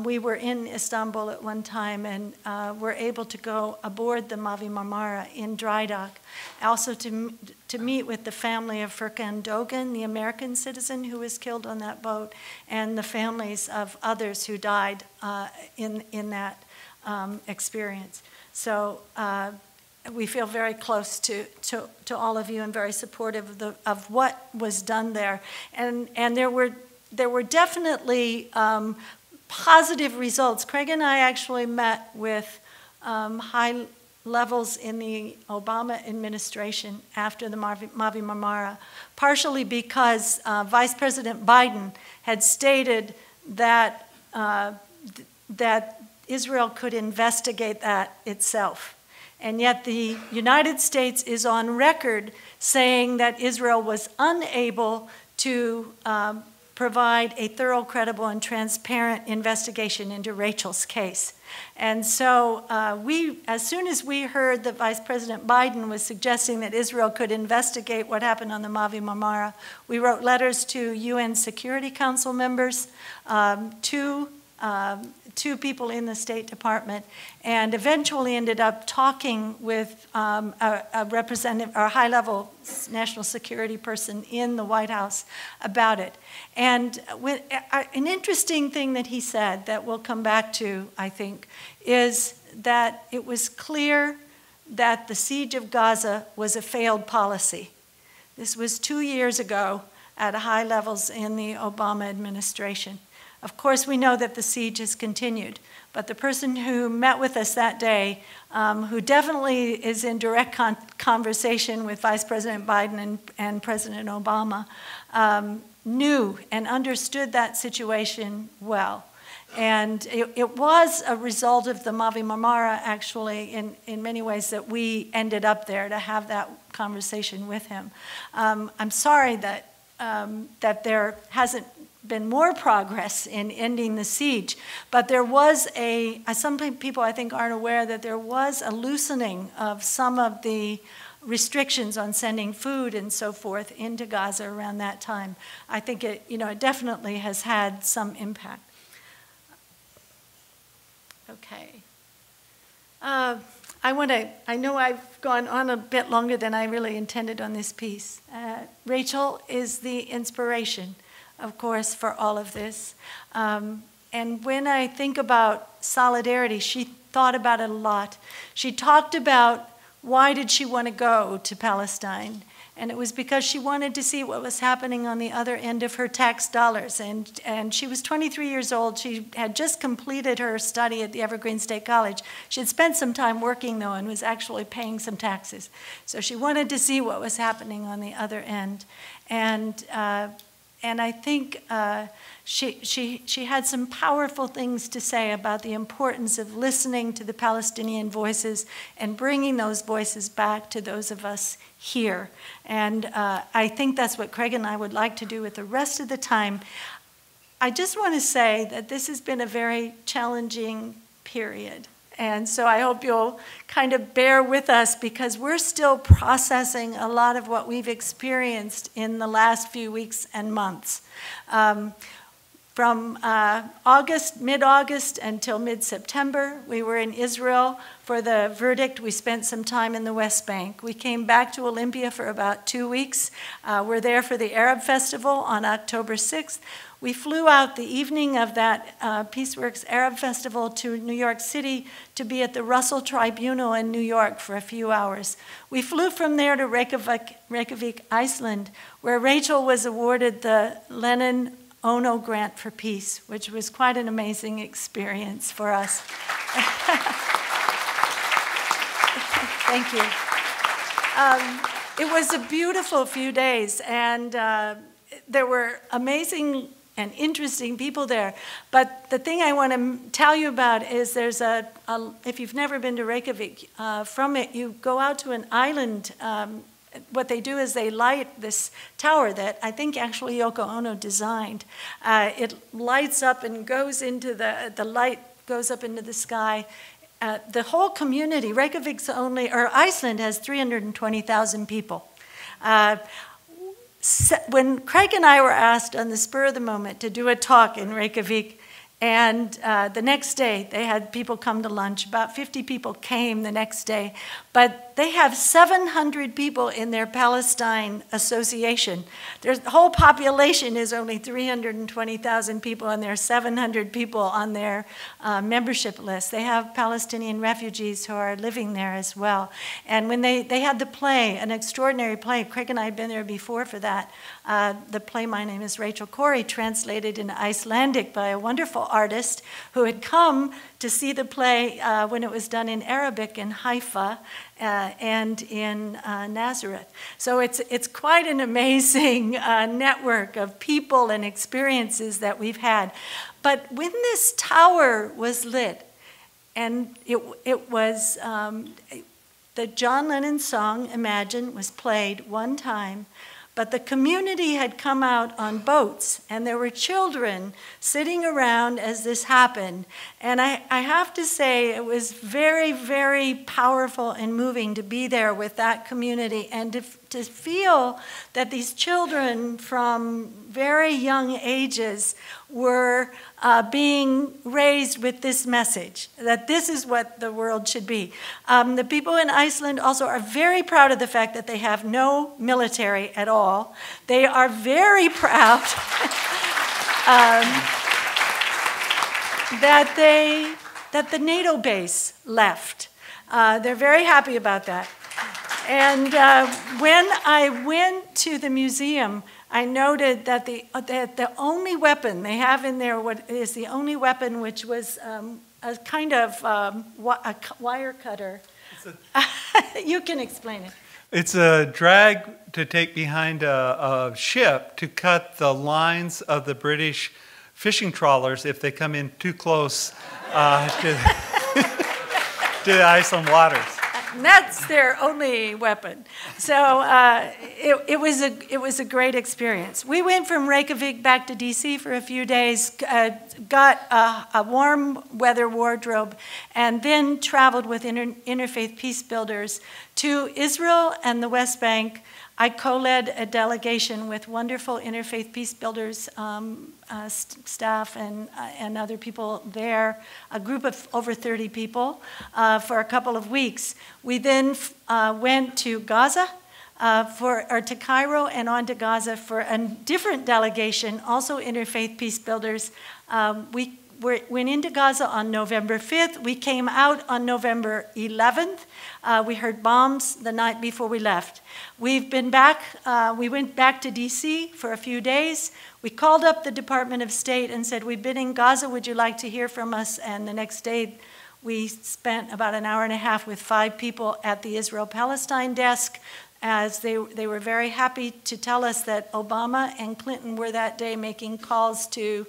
S11: We were in Istanbul at one time and were able to go aboard the Mavi Marmara in dry dock. Also to meet with the family of Furkan Dogan, the American citizen who was killed on that boat, and the families of others who died in that experience. So we feel very close to all of you and very supportive of what was done there. And there were definitely positive results. Craig and I actually met with high levels in the Obama administration after the Mavi Marmara, partially because Vice President Biden had stated that that Israel could investigate that itself. And yet the United States is on record saying that Israel was unable to provide a thorough, credible, and transparent investigation into Rachel's case. And so as soon as we heard that Vice President Biden was suggesting that Israel could investigate what happened on the Mavi Marmara, we wrote letters to UN Security Council members, two people in the State Department, and eventually ended up talking with a representative, or a high-level national security person in the White House about it. And an interesting thing that he said that we'll come back to, I think, is that it was clear that the siege of Gaza was a failed policy. This was 2 years ago at high levels in the Obama administration. Of course, we know that the siege has continued, but the person who met with us that day, who definitely is in direct conversation with Vice President Biden and President Obama, knew and understood that situation well. And it was a result of the Mavi Marmara, actually, in many ways, that we ended up there to have that conversation with him. I'm sorry that, that there hasn't been more progress in ending the siege, but there was some people I think aren't aware that there was a loosening of some of the restrictions on sending food and so forth into Gaza around that time. I think it, it definitely has had some impact. Okay. I know I've gone on a bit longer than I really intended on this piece. Rachel is the inspiration, of course, for all of this. And when I think about solidarity, she thought about it a lot. She talked about why did she want to go to Palestine? And it was because she wanted to see what was happening on the other end of her tax dollars. And she was 23 years old. She had just completed her study at the Evergreen State College. She had spent some time working, though, and was actually paying some taxes. So she wanted to see what was happening on the other end. And I think she had some powerful things to say about the importance of listening to the Palestinian voices and bringing those voices back to those of us here. And I think that's what Craig and I would like to do with the rest of the time. I just want to say that this has been a very challenging period. And so I hope you'll kind of bear with us, because we're still processing a lot of what we've experienced in the last few weeks and months. From mid-August until mid-September, we were in Israel for the verdict. We spent some time in the West Bank. We came back to Olympia for about 2 weeks. We're there for the Arab Festival on October 6th. We flew out the evening of that Peaceworks Arab Festival to New York City to be at the Russell Tribunal in New York for a few hours. We flew from there to Reykjavik, Iceland, where Rachel was awarded the Lenin Ono Grant for Peace, which was quite an amazing experience for us. Thank you. It was a beautiful few days, and there were amazing and interesting people there. But the thing I want to tell you about is there's if you've never been to Reykjavik, from it you go out to an island. What they do is they light this tower that I think actually Yoko Ono designed. It lights up and goes into the light goes up into the sky. The whole community, Iceland has 320,000 people. When Craig and I were asked on the spur of the moment to do a talk in Reykjavik, and the next day they had people come to lunch, about 50 people came the next day, but they have 700 people in their Palestine association. The whole population is only 320,000 people, and there are 700 people on their membership list. They have Palestinian refugees who are living there as well. And when they had the play, an extraordinary play, Craig and I had been there before for that. The play, My Name is Rachel Corrie, translated into Icelandic by a wonderful artist who had come to see the play when it was done in Arabic in Haifa and in Nazareth. So it's quite an amazing network of people and experiences that we've had. But when this tower was lit, and it was, the John Lennon song, Imagine, was played one time, but the community had come out on boats, and there were children sitting around as this happened. And I have to say, it was very, very powerful and moving to be there with that community, and to feel that these children from very young ages were being raised with this message, that this is what the world should be. The people in Iceland also are very proud of the fact that they have no military at all. They are very proud that the NATO base left. They're very happy about that. And when I went to the museum, I noted that the only weapon they have in there, what is the only weapon, which was a kind of a wire cutter. You can explain it.
S10: It's a drag to take behind a ship to cut the lines of the British fishing trawlers if they come in too close to the Iceland waters.
S11: And that's their only weapon. So it was a great experience. We went from Reykjavik back to DC for a few days, got a warm weather wardrobe, and then traveled with Interfaith Peace Builders to Israel and the West Bank. I co-led a delegation with wonderful Interfaith Peace Builders staff and other people there, a group of over 30 people for a couple of weeks. We then went to Gaza, or to Cairo and on to Gaza for a different delegation, also Interfaith Peace Builders. We went into Gaza on November 5th. We came out on November 11th. We heard bombs the night before we left. We've been back, we went back to DC for a few days. We called up the Department of State and said, we've been in Gaza, would you like to hear from us? And the next day, we spent about an hour and a half with 5 people at the Israel-Palestine desk, as they were very happy to tell us that Obama and Clinton were that day making calls to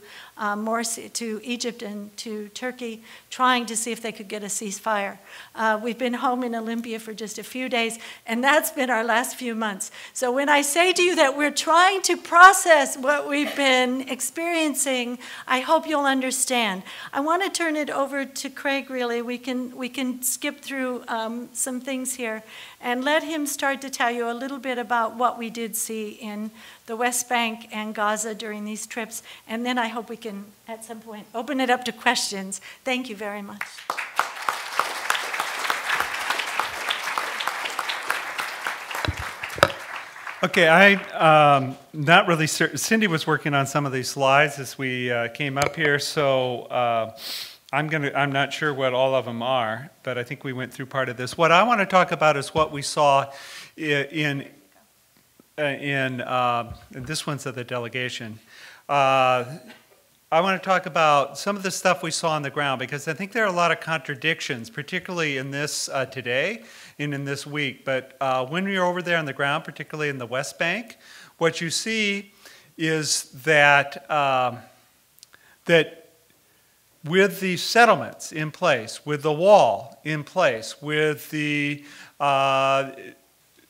S11: to Egypt and to Turkey, trying to see if they could get a ceasefire. We've been home in Olympia for just a few days, and that's been our last few months. So when I say to you that we're trying to process what we've been experiencing, I hope you'll understand. I want to turn it over to Craig, really. We can skip through some things here and let him start to tell you a little bit about what we did see in the West Bank and Gaza during these trips. And then I hope we can, at some point, open it up to questions. Thank you very much.
S10: Okay, I'm not really certain. Cindy was working on some of these slides as we came up here, so I'm not sure what all of them are, but I think we went through part of this. What I want to talk about is what we saw in this one's of the delegation. I want to talk about some of the stuff we saw on the ground, because I think there are a lot of contradictions, particularly in this today and in this week. But when you're over there on the ground, particularly in the West Bank, what you see is that that with the settlements in place, with the wall in place, with the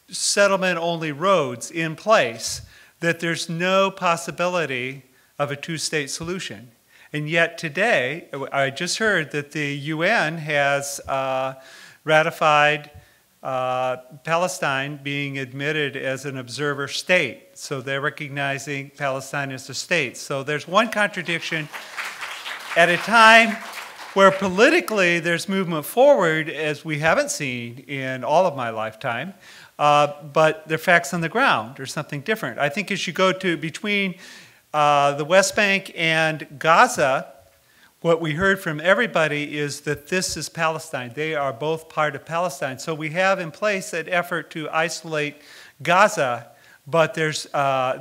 S10: settlement-only roads in place, that there's no possibility of a two-state solution. And yet today, I just heard that the UN has ratified Palestine being admitted as an observer state. So they're recognizing Palestine as a state. So there's one contradiction at a time where politically there's movement forward, as we haven't seen in all of my lifetime. But the facts on the ground are something different. I think as you go to between the West Bank and Gaza, what we heard from everybody is that this is Palestine. They are both part of Palestine. So we have in place an effort to isolate Gaza, but there's a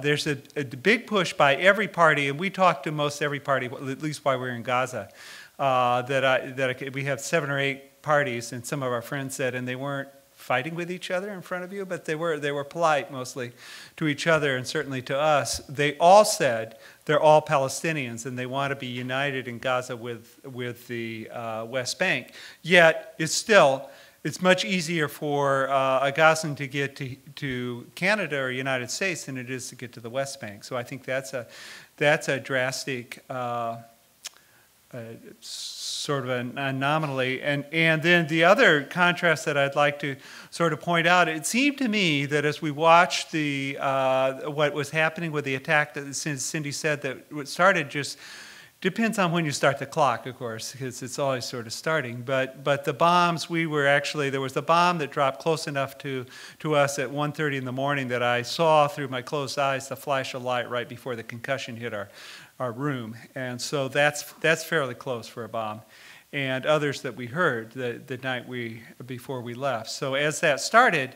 S10: big push by every party, and we talked to most every party, at least while we were in Gaza, we have 7 or 8 parties, and some of our friends said, and they weren't fighting with each other in front of you, but they were polite mostly to each other and certainly to us. They all said they're all Palestinians and they want to be united in Gaza with the West Bank. Yet it's much easier for a Gazan to get to Canada or United States than it is to get to the West Bank. So I think that's a drastic sort of an anomaly. And then the other contrast that I'd like to sort of point out, it seemed to me that as we watched what was happening with the attack, that Cindy said that what started just depends on when you start the clock, of course, because it's always sort of starting. But the bombs, there was a bomb that dropped close enough to us at 1:30 in the morning that I saw through my closed eyes the flash of light right before the concussion hit our room. And so that's fairly close for a bomb. and others that we heard the night before we left. So as that started,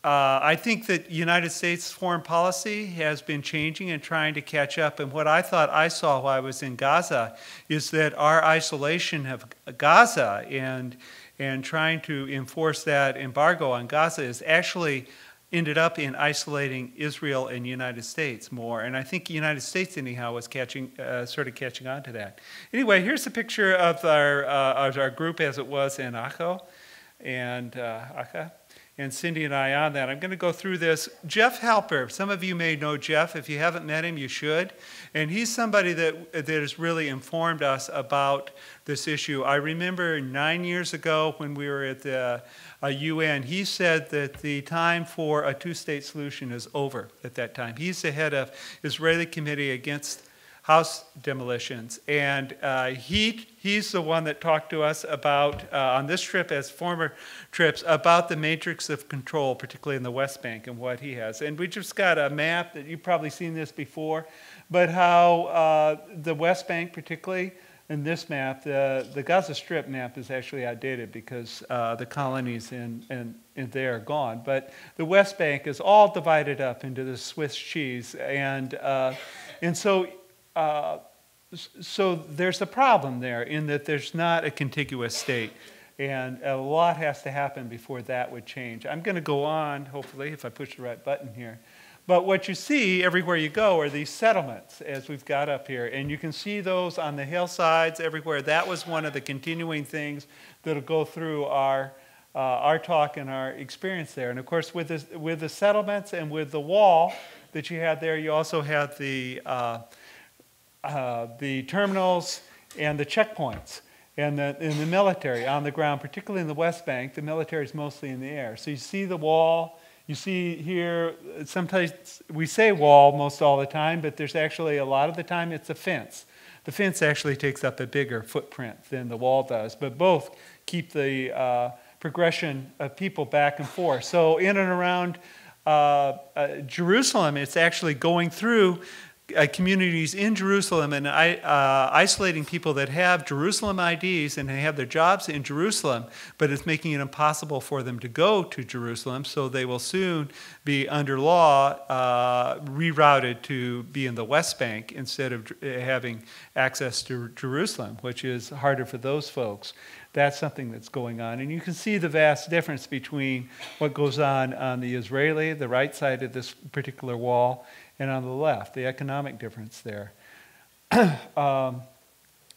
S10: I think that United States foreign policy has been changing and trying to catch up. And what I thought I saw while I was in Gaza is that our isolation of Gaza and trying to enforce that embargo on Gaza is actually ended up in isolating Israel and United States more. And I think the United States, anyhow, was sort of catching on to that. Anyway, here's a picture of our group as it was in Acho and Cindy and I on that. I'm going to go through this. Jeff Halper, some of you may know Jeff. If you haven't met him, you should. And he's somebody that has really informed us about this issue. I remember 9 years ago when we were at the UN, he said that the time for a two-state solution is over at that time. He's the head of Israeli Committee Against House Demolitions. And he's the one that talked to us about, on this trip as former trips, about the matrix of control, particularly in the West Bank and what he has. And we just got a map that you've probably seen this before, but how the West Bank particularly, in this map, the Gaza Strip map is actually outdated because the colonies in there are gone. But the West Bank is all divided up into the Swiss cheese. And so there's a problem there in that there's not a contiguous state. And a lot has to happen before that would change. I'm going to go on, hopefully, if I push the right button here. But what you see everywhere you go are these settlements, as we've got up here. And you can see those on the hillsides everywhere. That was one of the continuing things that will go through our talk and our experience there. And of course, with the settlements and with the wall that you had there, you also had the terminals and the checkpoints and the military on the ground, particularly in the West Bank. The military is mostly in the air. So you see the wall. You see here, sometimes we say wall most all the time, but there's actually a lot of the time it's a fence. The fence actually takes up a bigger footprint than the wall does, but both keep the progression of people back and forth. So in and around Jerusalem, it's actually going through communities in Jerusalem and isolating people that have Jerusalem IDs and they have their jobs in Jerusalem, but it's making it impossible for them to go to Jerusalem, so they will soon be, under law, rerouted to be in the West Bank instead of having access to Jerusalem, which is harder for those folks. That's something that's going on. And you can see the vast difference between what goes on the Israeli, the right side of this particular wall, and on the left, the economic difference there.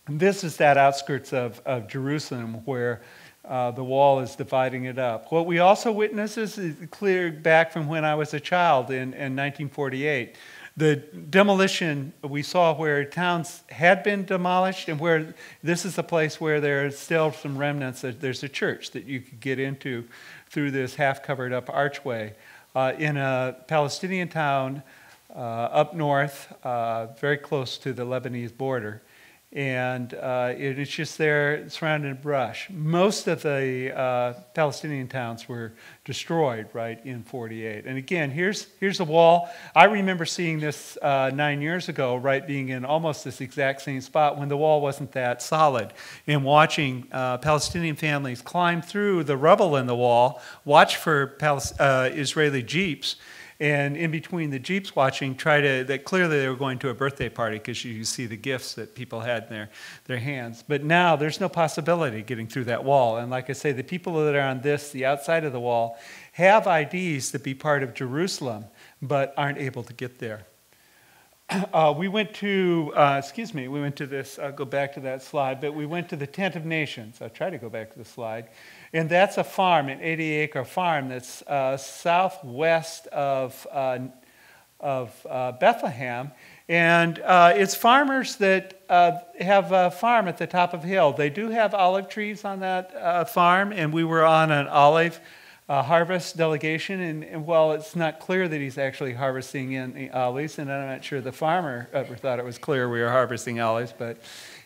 S10: This is that outskirts of Jerusalem where the wall is dividing it up. What we also witness is clear back from when I was a child in 1948. The demolition we saw where towns had been demolished and where this is a place where there are still some remnants. There's a church that you could get into through this half-covered up archway. In a Palestinian town up north, very close to the Lebanese border. And it's just there surrounded in brush. Most of the Palestinian towns were destroyed right in 48. And again, here's a wall. I remember seeing this 9 years ago, right, being in almost this exact same spot when the wall wasn't that solid, and watching Palestinian families climb through the rubble in the wall, watch for Israeli jeeps, and in between the jeeps watching, that clearly they were going to a birthday party because you see the gifts that people had in their hands. But now there's no possibility of getting through that wall. And like I say, the people that are on the outside of the wall, have IDs to be part of Jerusalem, but aren't able to get there. We went to this, I'll go back to that slide, but we went to the Tent of Nations. I'll try to go back to the slide. And that's a farm, an 80-acre farm that's southwest of Bethlehem. And it's farmers that have a farm at the top of a hill. They do have olive trees on that farm, and we were on an olive harvest delegation. And while it's not clear that he's actually harvesting in the olives, and I'm not sure the farmer ever thought it was clear we were harvesting olives, but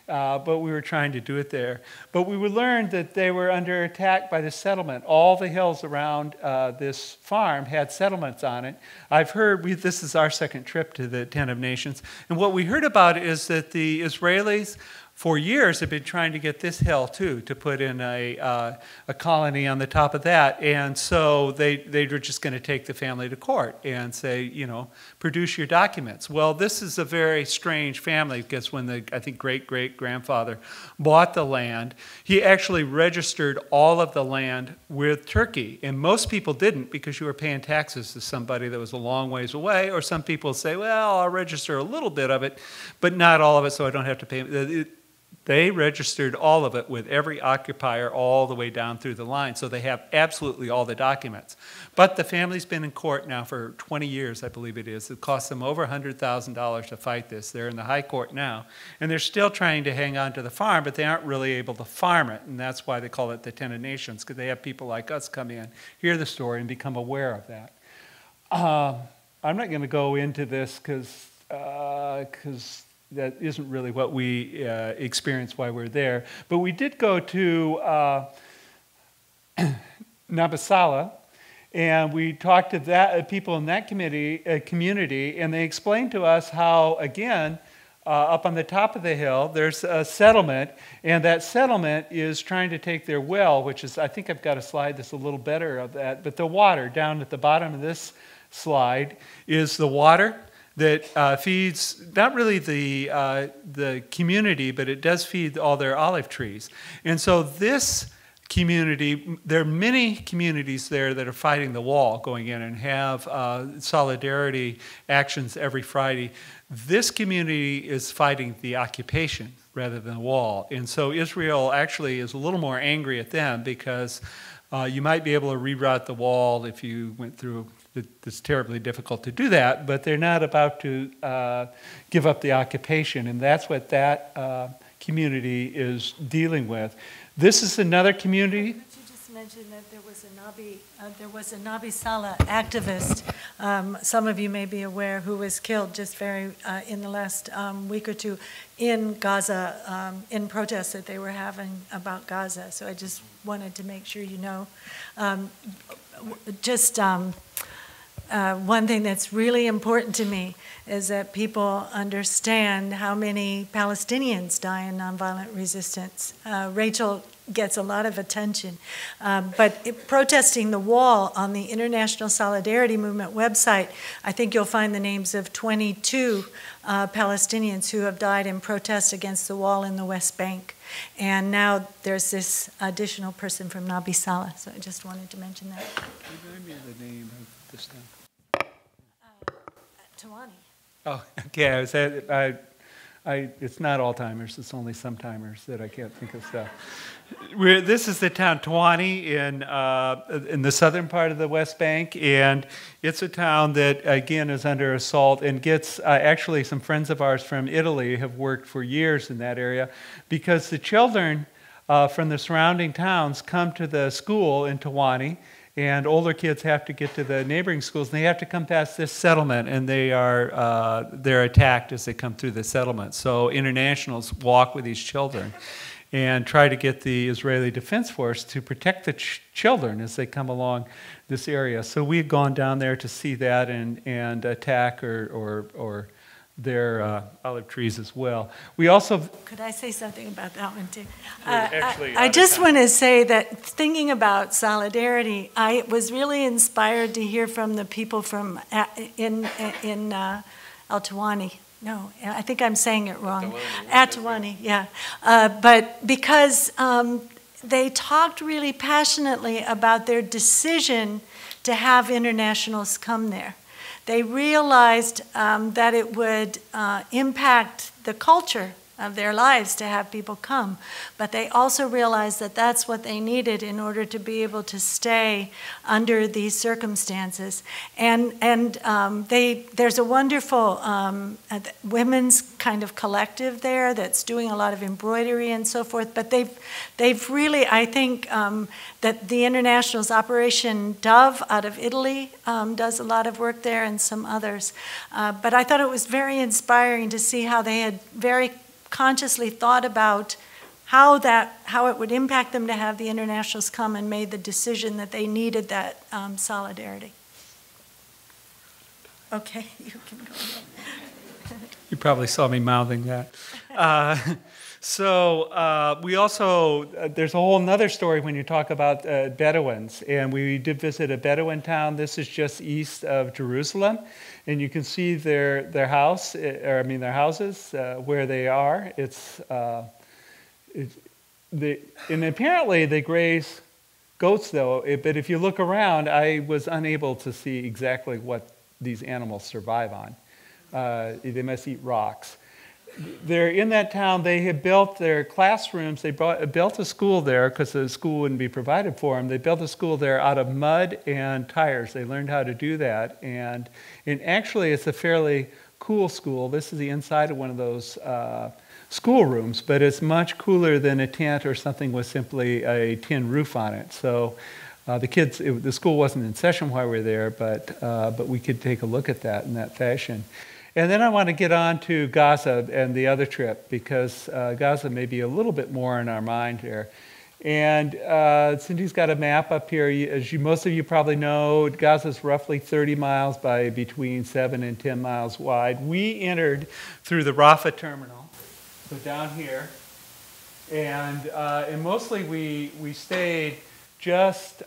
S10: we were trying to do it there. But we learned that they were under attack by the settlement. All the hills around this farm had settlements on it. I've heard, this is our second trip to the Tent of Nations, and what we heard about is that the Israelis for years have been trying to get this hill too, to put in a colony on the top of that. And so they were just going to take the family to court and say, you know, produce your documents. Well, this is a very strange family, because when I think great-great-grandfather bought the land, he actually registered all of the land with Turkey. And most people didn't, because you were paying taxes to somebody that was a long ways away. Or some people say, well, I'll register a little bit of it, but not all of it, so I don't have to pay. They registered all of it with every occupier all the way down through the line, so they have absolutely all the documents. But the family's been in court now for 20 years, I believe it is. It cost them over $100,000 to fight this. They're in the high court now, and they're still trying to hang on to the farm, but they aren't really able to farm it, and that's why they call it the 10 Nations, because they have people like us come in, hear the story, and become aware of that. I'm not going to go into this because that isn't really what we experienced while we were there. But we did go to Nabasala, and we talked to people in that community, and they explained to us how, again, up on the top of the hill, there's a settlement, and that settlement is trying to take their well, which is, I think I've got a slide that's a little better of that, but the water down at the bottom of this slide is the water that feeds not really the community, but it does feed all their olive trees. And so this community, there are many communities there that are fighting the wall, going in and have solidarity actions every Friday. This community is fighting the occupation rather than the wall. And so Israel actually is a little more angry at them, because you might be able to reroute the wall if you went through. It's terribly difficult to do that, but they're not about to give up the occupation, and that's what that community is dealing with. This is another community.
S11: But you just mentioned that there was a Nabi Salah activist, some of you may be aware, who was killed just in the last week or two in Gaza, in protests that they were having about Gaza. So I just wanted to make sure you know. One thing that's really important to me is that people understand how many Palestinians die in nonviolent resistance. Rachel gets a lot of attention, but protesting the wall on the International Solidarity Movement website, I think you'll find the names of 22 Palestinians who have died in protest against the wall in the West Bank. And now there's this additional person from Nabi Salah, so I just wanted to mention that.
S10: Remind me of the name of this town.
S11: Tawani.
S10: Oh, okay. It's not all timers. It's only some timers that I can't think of stuff. This is the town Tawani in the southern part of the West Bank, and it's a town that again is under assault and gets actually some friends of ours from Italy have worked for years in that area, because the children from the surrounding towns come to the school in Tawani. And older kids have to get to the neighboring schools, and they have to come past this settlement, and they're attacked as they come through the settlement. So internationals walk with these children and try to get the Israeli Defense Force to protect the children as they come along this area. So we've gone down there to see that and attack or their olive trees as well. We also...
S11: Could I say something about that one too?
S10: I
S11: just want to say that thinking about solidarity, I was really inspired to hear from the people from in Al-Tawani. No, I think I'm saying it wrong. At-Tawani, yeah. But because they talked really passionately about their decision to have internationals come there. They realized that it would impact the culture of their lives to have people come, but they also realized that that's what they needed in order to be able to stay under these circumstances. And there's a wonderful women's kind of collective there that's doing a lot of embroidery and so forth, but they've really, I think, that the International's Operation Dove out of Italy does a lot of work there, and some others. But I thought it was very inspiring to see how they had very consciously thought about how it would impact them to have the internationals come, and made the decision that they needed that solidarity. Okay, you can go ahead.
S10: You probably saw me mouthing that. So we also, there's a whole nother story when you talk about Bedouins, and we did visit a Bedouin town. This is just east of Jerusalem, and you can see their house, or I mean their houses where they are. And apparently they graze goats though, but if you look around, I was unable to see exactly what these animals survive on. They must eat rocks. They're in that town. They had built their classrooms. They built a school there because the school wouldn't be provided for them. They built a school there out of mud and tires. They learned how to do that. And actually, it's a fairly cool school. This is the inside of one of those schoolrooms, but it's much cooler than a tent or something with simply a tin roof on it. So the school wasn't in session while we were there, but we could take a look at that in that fashion. And then I want to get on to Gaza and the other trip, because Gaza may be a little bit more in our mind here. And Cindy's got a map up here. As most of you probably know, Gaza's roughly 30 miles by between 7 and 10 miles wide. We entered through the Rafah terminal, so down here. And mostly we stayed just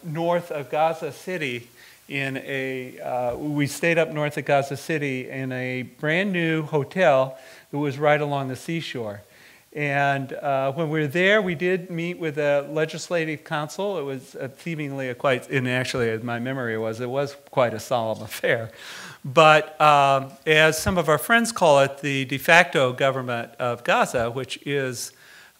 S10: north of Gaza City. We stayed up north of Gaza City in a brand new hotel that was right along the seashore. And when we were there, we did meet with a legislative council. It was seemingly and actually, as my memory was, it was quite a solemn affair. But as some of our friends call it, the de facto government of Gaza, which is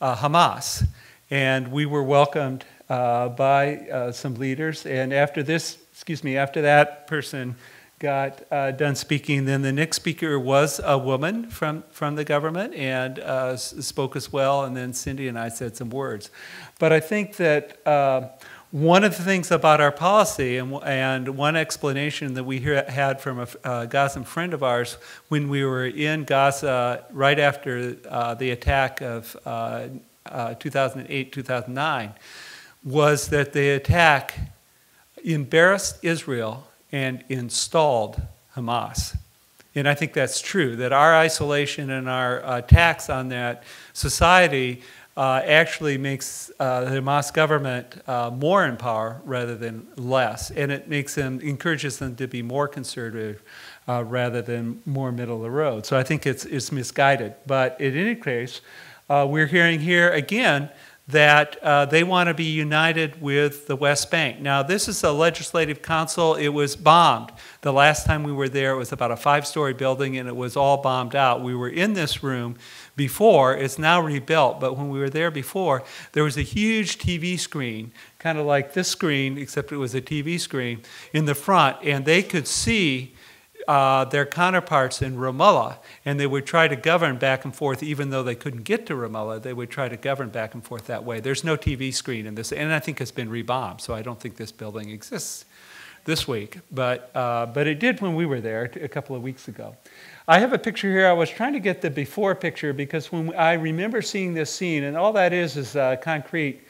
S10: Hamas. And we were welcomed by some leaders. And after that person got done speaking, then the next speaker was a woman from the government and spoke as well, and then Cindy and I said some words. But I think that one of the things about our policy, and one explanation that we had from a Gazan friend of ours when we were in Gaza right after the attack of 2008, 2009, was that the attack embarrassed Israel and installed Hamas. And I think that's true, that our isolation and our attacks on that society actually makes the Hamas government more in power rather than less. And it encourages them to be more conservative rather than more middle of the road. So I think it's misguided. But in any case, we're hearing here again that they want to be united with the West Bank. Now, this is a legislative council. It was bombed. The last time we were there, it was about a 5-story building, and it was all bombed out. We were in this room before. It's now rebuilt, but when we were there before, there was a huge TV screen, kind of like this screen, except it was a TV screen, in the front, and they could see their counterparts in Ramallah, and they would try to govern back and forth. Even though they couldn't get to Ramallah, they would try to govern back and forth that way. There's no TV screen in this, and I think it's been rebombed, so I don't think this building exists this week. But it did when we were there a couple of weeks ago. I have a picture here. I was trying to get the before picture because when I remember seeing this scene, and all that is concrete.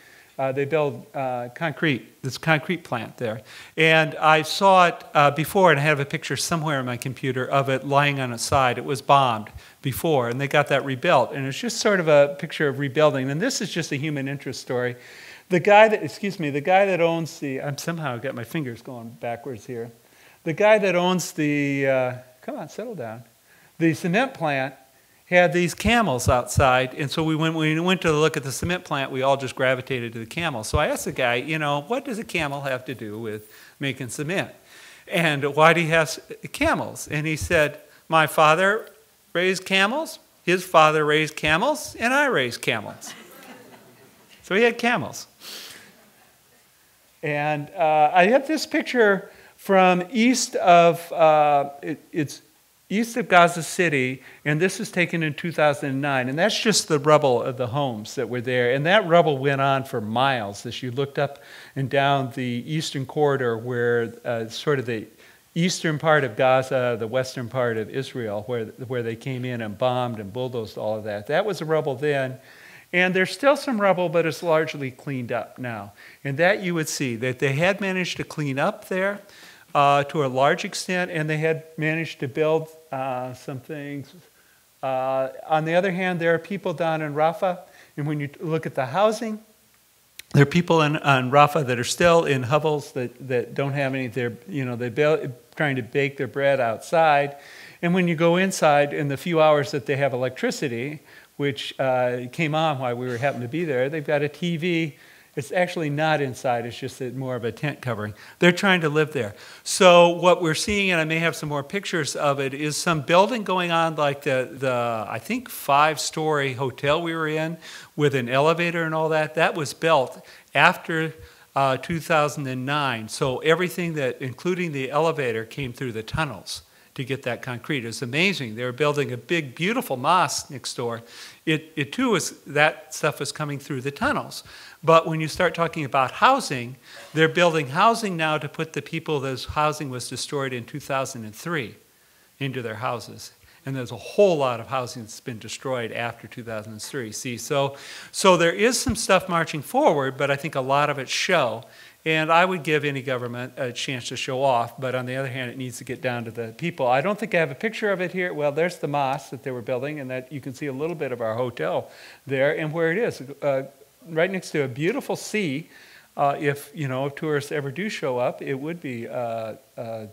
S10: They build this concrete plant there. And I saw it before, and I have a picture somewhere in my computer of it lying on its side. It was bombed before, and they got that rebuilt. And it's just sort of a picture of rebuilding. And this is just a human interest story. The guy that owns the, I'm somehow got my fingers going backwards here. The guy that owns the, come on, settle down, the cement plant, had these camels outside, and so when we went to look at the cement plant, we all just gravitated to the camels. So I asked the guy, what does a camel have to do with making cement? And why do you have camels? And he said, my father raised camels, his father raised camels, and I raised camels. So he had camels. And I have this picture from east of, it's east of Gaza City, and this was taken in 2009. And that's just the rubble of the homes that were there. And that rubble went on for miles as you looked up and down the eastern corridor where sort of the eastern part of Gaza, the western part of Israel, where they came in and bombed and bulldozed all of that. That was the rubble then. And there's still some rubble, but it's largely cleaned up now. And that you would see that they had managed to clean up there to a large extent, and they had managed to build some things On the other hand, there are people down in Rafah, and when you look at the housing, there are people on Rafah that are still in hovels that don't have any. They're trying to bake their bread outside, and when you go inside, in the few hours that they have electricity, which came on while we happened to be there, they've got a TV. It's actually not inside, it's just more of a tent covering. They're trying to live there. So what we're seeing, and I may have some more pictures of it, is some building going on like the I think 5-story hotel we were in with an elevator and all that. That was built after 2009. So everything that, including the elevator, came through the tunnels to get that concrete. It was amazing. They were building a big, beautiful mosque next door. It too was, that stuff was coming through the tunnels. But when you start talking about housing, they're building housing now to put the people whose housing was destroyed in 2003 into their houses. And there's a whole lot of housing that's been destroyed after 2003. See, so there is some stuff marching forward, but I think a lot of it's show. And I would give any government a chance to show off, but on the other hand, it needs to get down to the people. I don't think I have a picture of it here. Well, there's the mosque that they were building, and that you can see a little bit of our hotel there, and where it is, right next to a beautiful sea. If tourists ever do show up, it would be a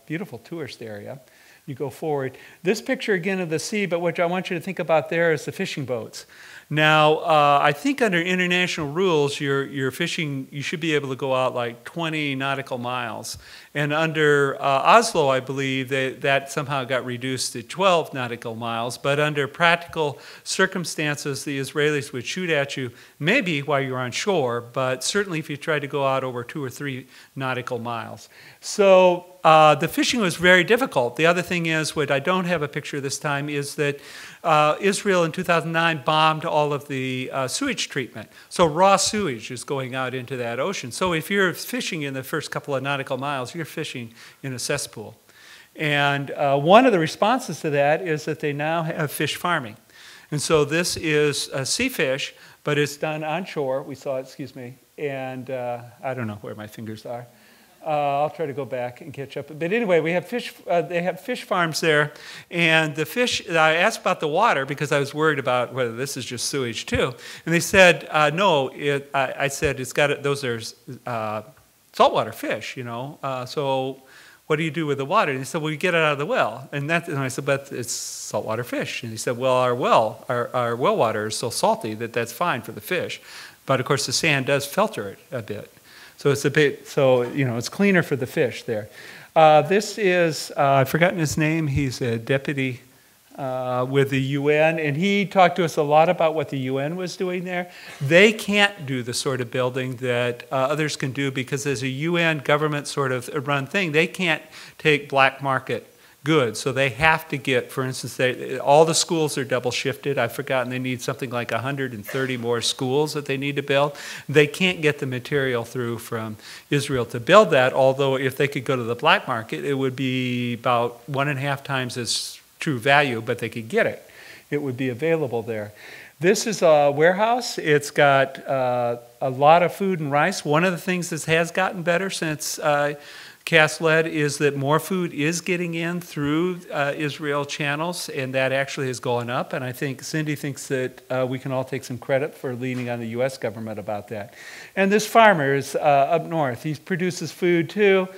S10: beautiful tourist area. You go forward. This picture again of the sea, but what I want you to think about there is the fishing boats. Now, I think under international rules, you're fishing, you should be able to go out like 20 nautical miles. And under Oslo, I believe that somehow got reduced to 12 nautical miles. But under practical circumstances, the Israelis would shoot at you, maybe while you're on shore, but certainly if you tried to go out over 2 or 3 nautical miles. So the fishing was very difficult. The other thing is, what I don't have a picture this time, is that Israel in 2009 bombed all of the sewage treatment. So raw sewage is going out into that ocean. So if you're fishing in the first couple of nautical miles, you're fishing in a cesspool. And one of the responses to that is that they now have fish farming. And so this is sea fish, but it's done on shore. We saw it, excuse me. And I don't know where my fingers are. I'll try to go back and catch up. But anyway, we have fish. They have fish farms there, and the fish. I asked about the water because I was worried about whether this is just sewage too. And they said no. I said it's got. Those are saltwater fish, So what do you do with the water? And he said, well, you get it out of the well. And I said, but it's saltwater fish. And he said, well, our well water is so salty that that's fine for the fish, but of course the sand does filter it a bit. So it's it's cleaner for the fish there. This is, I've forgotten his name, he's a deputy with the UN, and he talked to us a lot about what the UN was doing there. They can't do the sort of building that others can do because as a UN government sort of run thing, they can't take black market goods. So they have to get, for instance, all the schools are double shifted. I've forgotten they need something like 130 more schools that they need to build. They can't get the material through from Israel to build that, although if they could go to the black market, it would be about 1.5 times as true value, but they could get it. It would be available there. This is a warehouse. It's got a lot of food and rice. One of the things that has gotten better since CAS-led is that more food is getting in through Israel channels, and that actually has gone up. And I think Cindy thinks that we can all take some credit for leaning on the U.S. government about that. And this farmer is up north. He produces food too.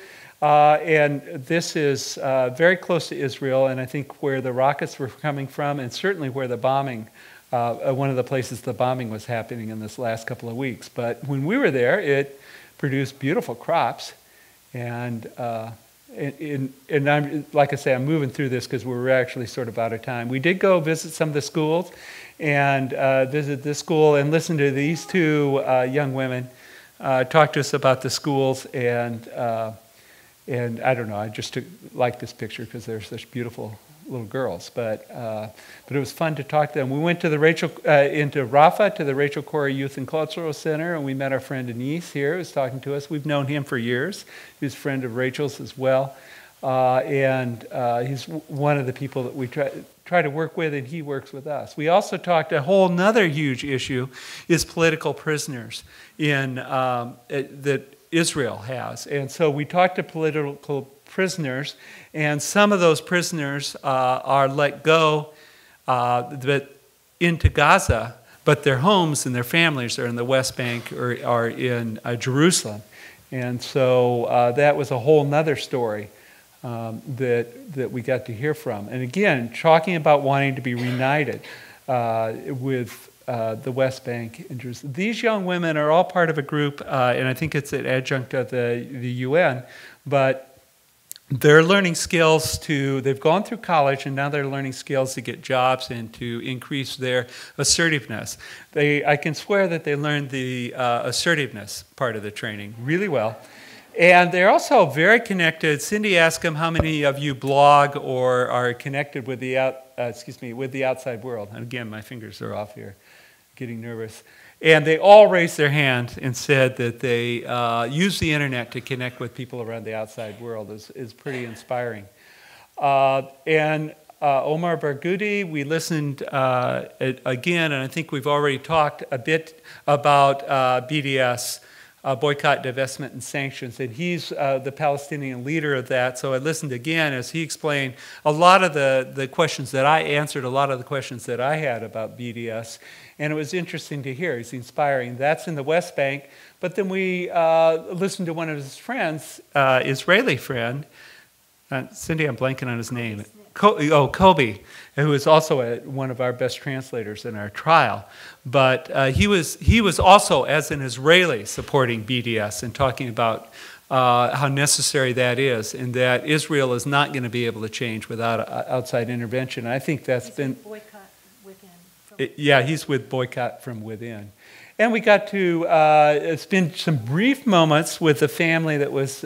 S10: And this is very close to Israel, and I think where the rockets were coming from, and certainly where the bombing, one of the places the bombing was happening in this last couple of weeks. But when we were there, it produced beautiful crops. And I'm, like I say, I'm moving through this because we're actually sort of out of time. We did go visit some of the schools and visit this school and listen to these two young women talk to us about the schools. And I don't know, I just like this picture because they're such beautiful little girls. But it was fun to talk to them. We went to into Rafah to the Rachel Corrie Youth and Cultural Center, and we met our friend Denise here, who's talking to us. We've known him for years. He's a friend of Rachel's as well. And he's one of the people that we try to work with, and he works with us. We also talked, a whole nother huge issue is political prisoners that Israel has. And so we talked to political prisoners, and some of those prisoners are let go into Gaza, but their homes and their families are in the West Bank or are in Jerusalem. And so that was a whole nother story that we got to hear from. And again, talking about wanting to be reunited with the West Bank and Jerusalem. These young women are all part of a group, and I think it's an adjunct of the UN, but they're learning skills they've gone through college and now they're learning skills to get jobs and to increase their assertiveness. I can swear that they learned the assertiveness part of the training really well. And they're also very connected. Cindy asked them, how many of you blog or are connected with the outside world? And again, my fingers are off here, getting nervous. And they all raised their hand and said that they use the internet to connect with people around the outside world. Is pretty inspiring. And Omar Barghouti, we listened again, and I think we've already talked a bit about BDS, boycott, divestment, and sanctions, and he's the Palestinian leader of that. So I listened again as he explained a lot of the questions that I answered, a lot of the questions that I had about BDS. And it was interesting to hear. He's inspiring. That's in the West Bank. But then we listened to one of his friends, Israeli friend, Cindy, I'm blanking on his name. Kobe, who is also one of our best translators in our trial. But he was also, as an Israeli, supporting BDS and talking about how necessary that is, and that Israel is not going to be able to change without outside intervention. I think that's been... Yeah, he's with Boycott from Within. And we got to spend some brief moments with the family that was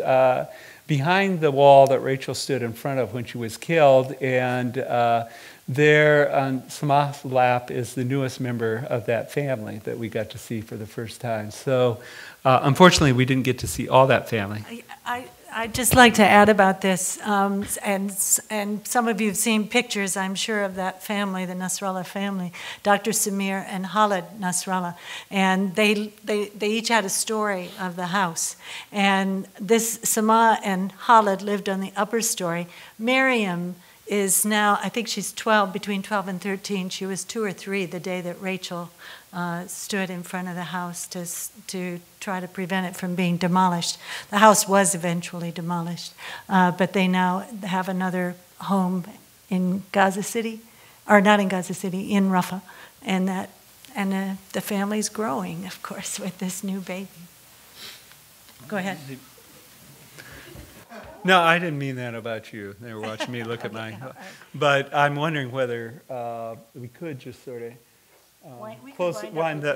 S10: behind the wall that Rachel stood in front of when she was killed. And there on Samah's lap is the newest member of that family that we got to see for the first time. So unfortunately, we didn't get to see all that family.
S11: I'd just like to add about this, and some of you have seen pictures, I'm sure, of that family, the Nasrallah family, Dr. Samir and Khalid Nasrallah, and they each had a story of the house. And this Samah and Khalid lived on the upper story. Miriam is now, I think she's 12, between 12 and 13. She was 2 or 3 the day that Rachel stood in front of the house to try to prevent it from being demolished. The house was eventually demolished, but they now have another home in Gaza City, or not in Gaza City, in Rafah, and the family's growing, of course, with this new baby. Go ahead.
S10: No, I didn't mean that about you. They were watching me look at mine. But I'm wondering whether we could just sort of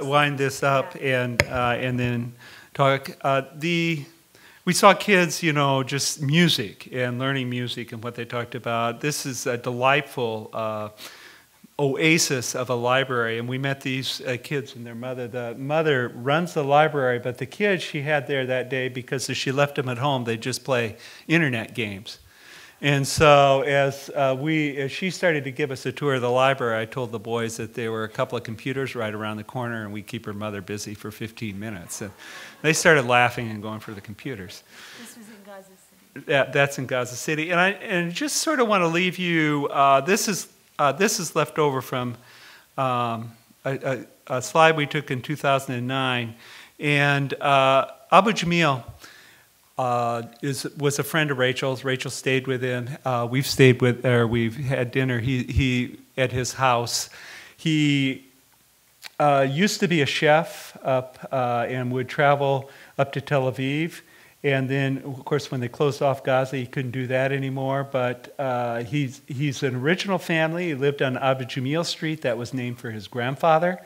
S10: wind this up and then talk. We saw kids, just music and learning music and what they talked about. This is a delightful oasis of a library, and we met these kids and their mother. The mother runs the library, but the kids she had there that day, because if she left them at home, they'd just play internet games. And so as she started to give us a tour of the library, I told the boys that there were a couple of computers right around the corner and we'd keep her mother busy for 15 minutes. And they started laughing and going for the computers.
S11: This was in Gaza City.
S10: That's in Gaza City. And I just sort of want to leave you, this is left over from a slide we took in 2009. And Abu Jamil was a friend of Rachel's. Rachel stayed with him. We've had dinner. He at his house. He used to be a chef and would travel up to Tel Aviv. And then, of course, when they closed off Gaza, he couldn't do that anymore. But he's an original family. He lived on Abu Jamil Street. That was named for his grandfather.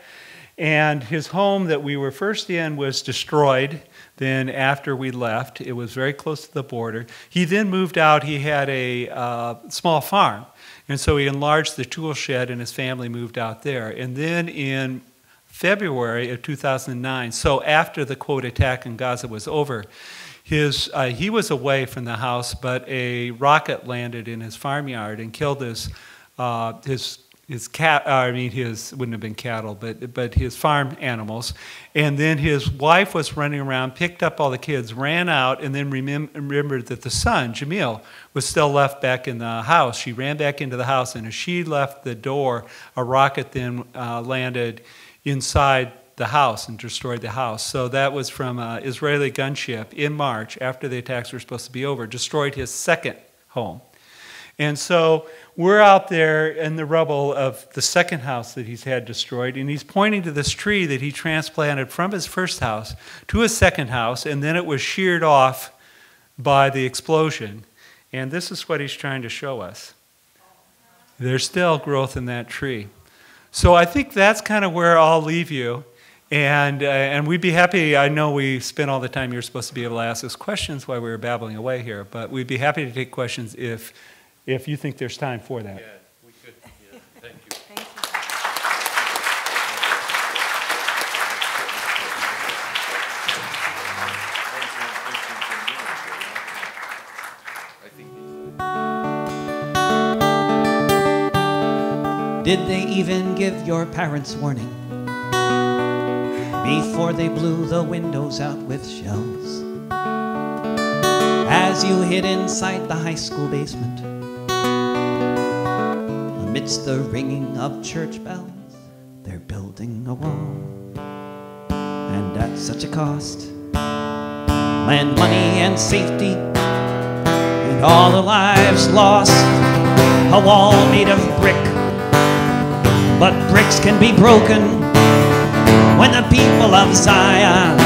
S10: And his home that we were first in was destroyed. Then after we left, it was very close to the border. He then moved out. He had a small farm. And so he enlarged the tool shed, and his family moved out there. And then in February of 2009, so after the, quote, attack in Gaza was over, he was away from the house, but a rocket landed in his farmyard and killed his wouldn't have been cattle, but his farm animals. And then his wife was running around, picked up all the kids, ran out, and then remembered that the son, Jamil, was still left back in the house. She ran back into the house, and as she left the door, a rocket then landed inside the house and destroyed the house. So that was from an Israeli gunship in March, after the attacks were supposed to be over, destroyed his second home. And so we're out there in the rubble of the second house that he's had destroyed, and he's pointing to this tree that he transplanted from his first house to his second house, and then it was sheared off by the explosion. And this is what he's trying to show us. There's still growth in that tree. So I think that's kind of where I'll leave you. And we'd be happy, I know we spent all the time you're supposed to be able to ask us questions while we were babbling away here, but we'd be happy to take questions if you think there's time for that.
S8: Yeah, we could. Yeah. Thank you.
S11: Thank you.
S1: Did they even give your parents warning before they blew the windows out with shells? As you hid inside the high school basement, amidst the ringing of church bells, they're building a wall, and at such a cost. Land, money, and safety, and all the lives lost. A wall made of brick, but bricks can be broken when the people of Zion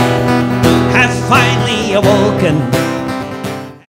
S1: have finally awoken.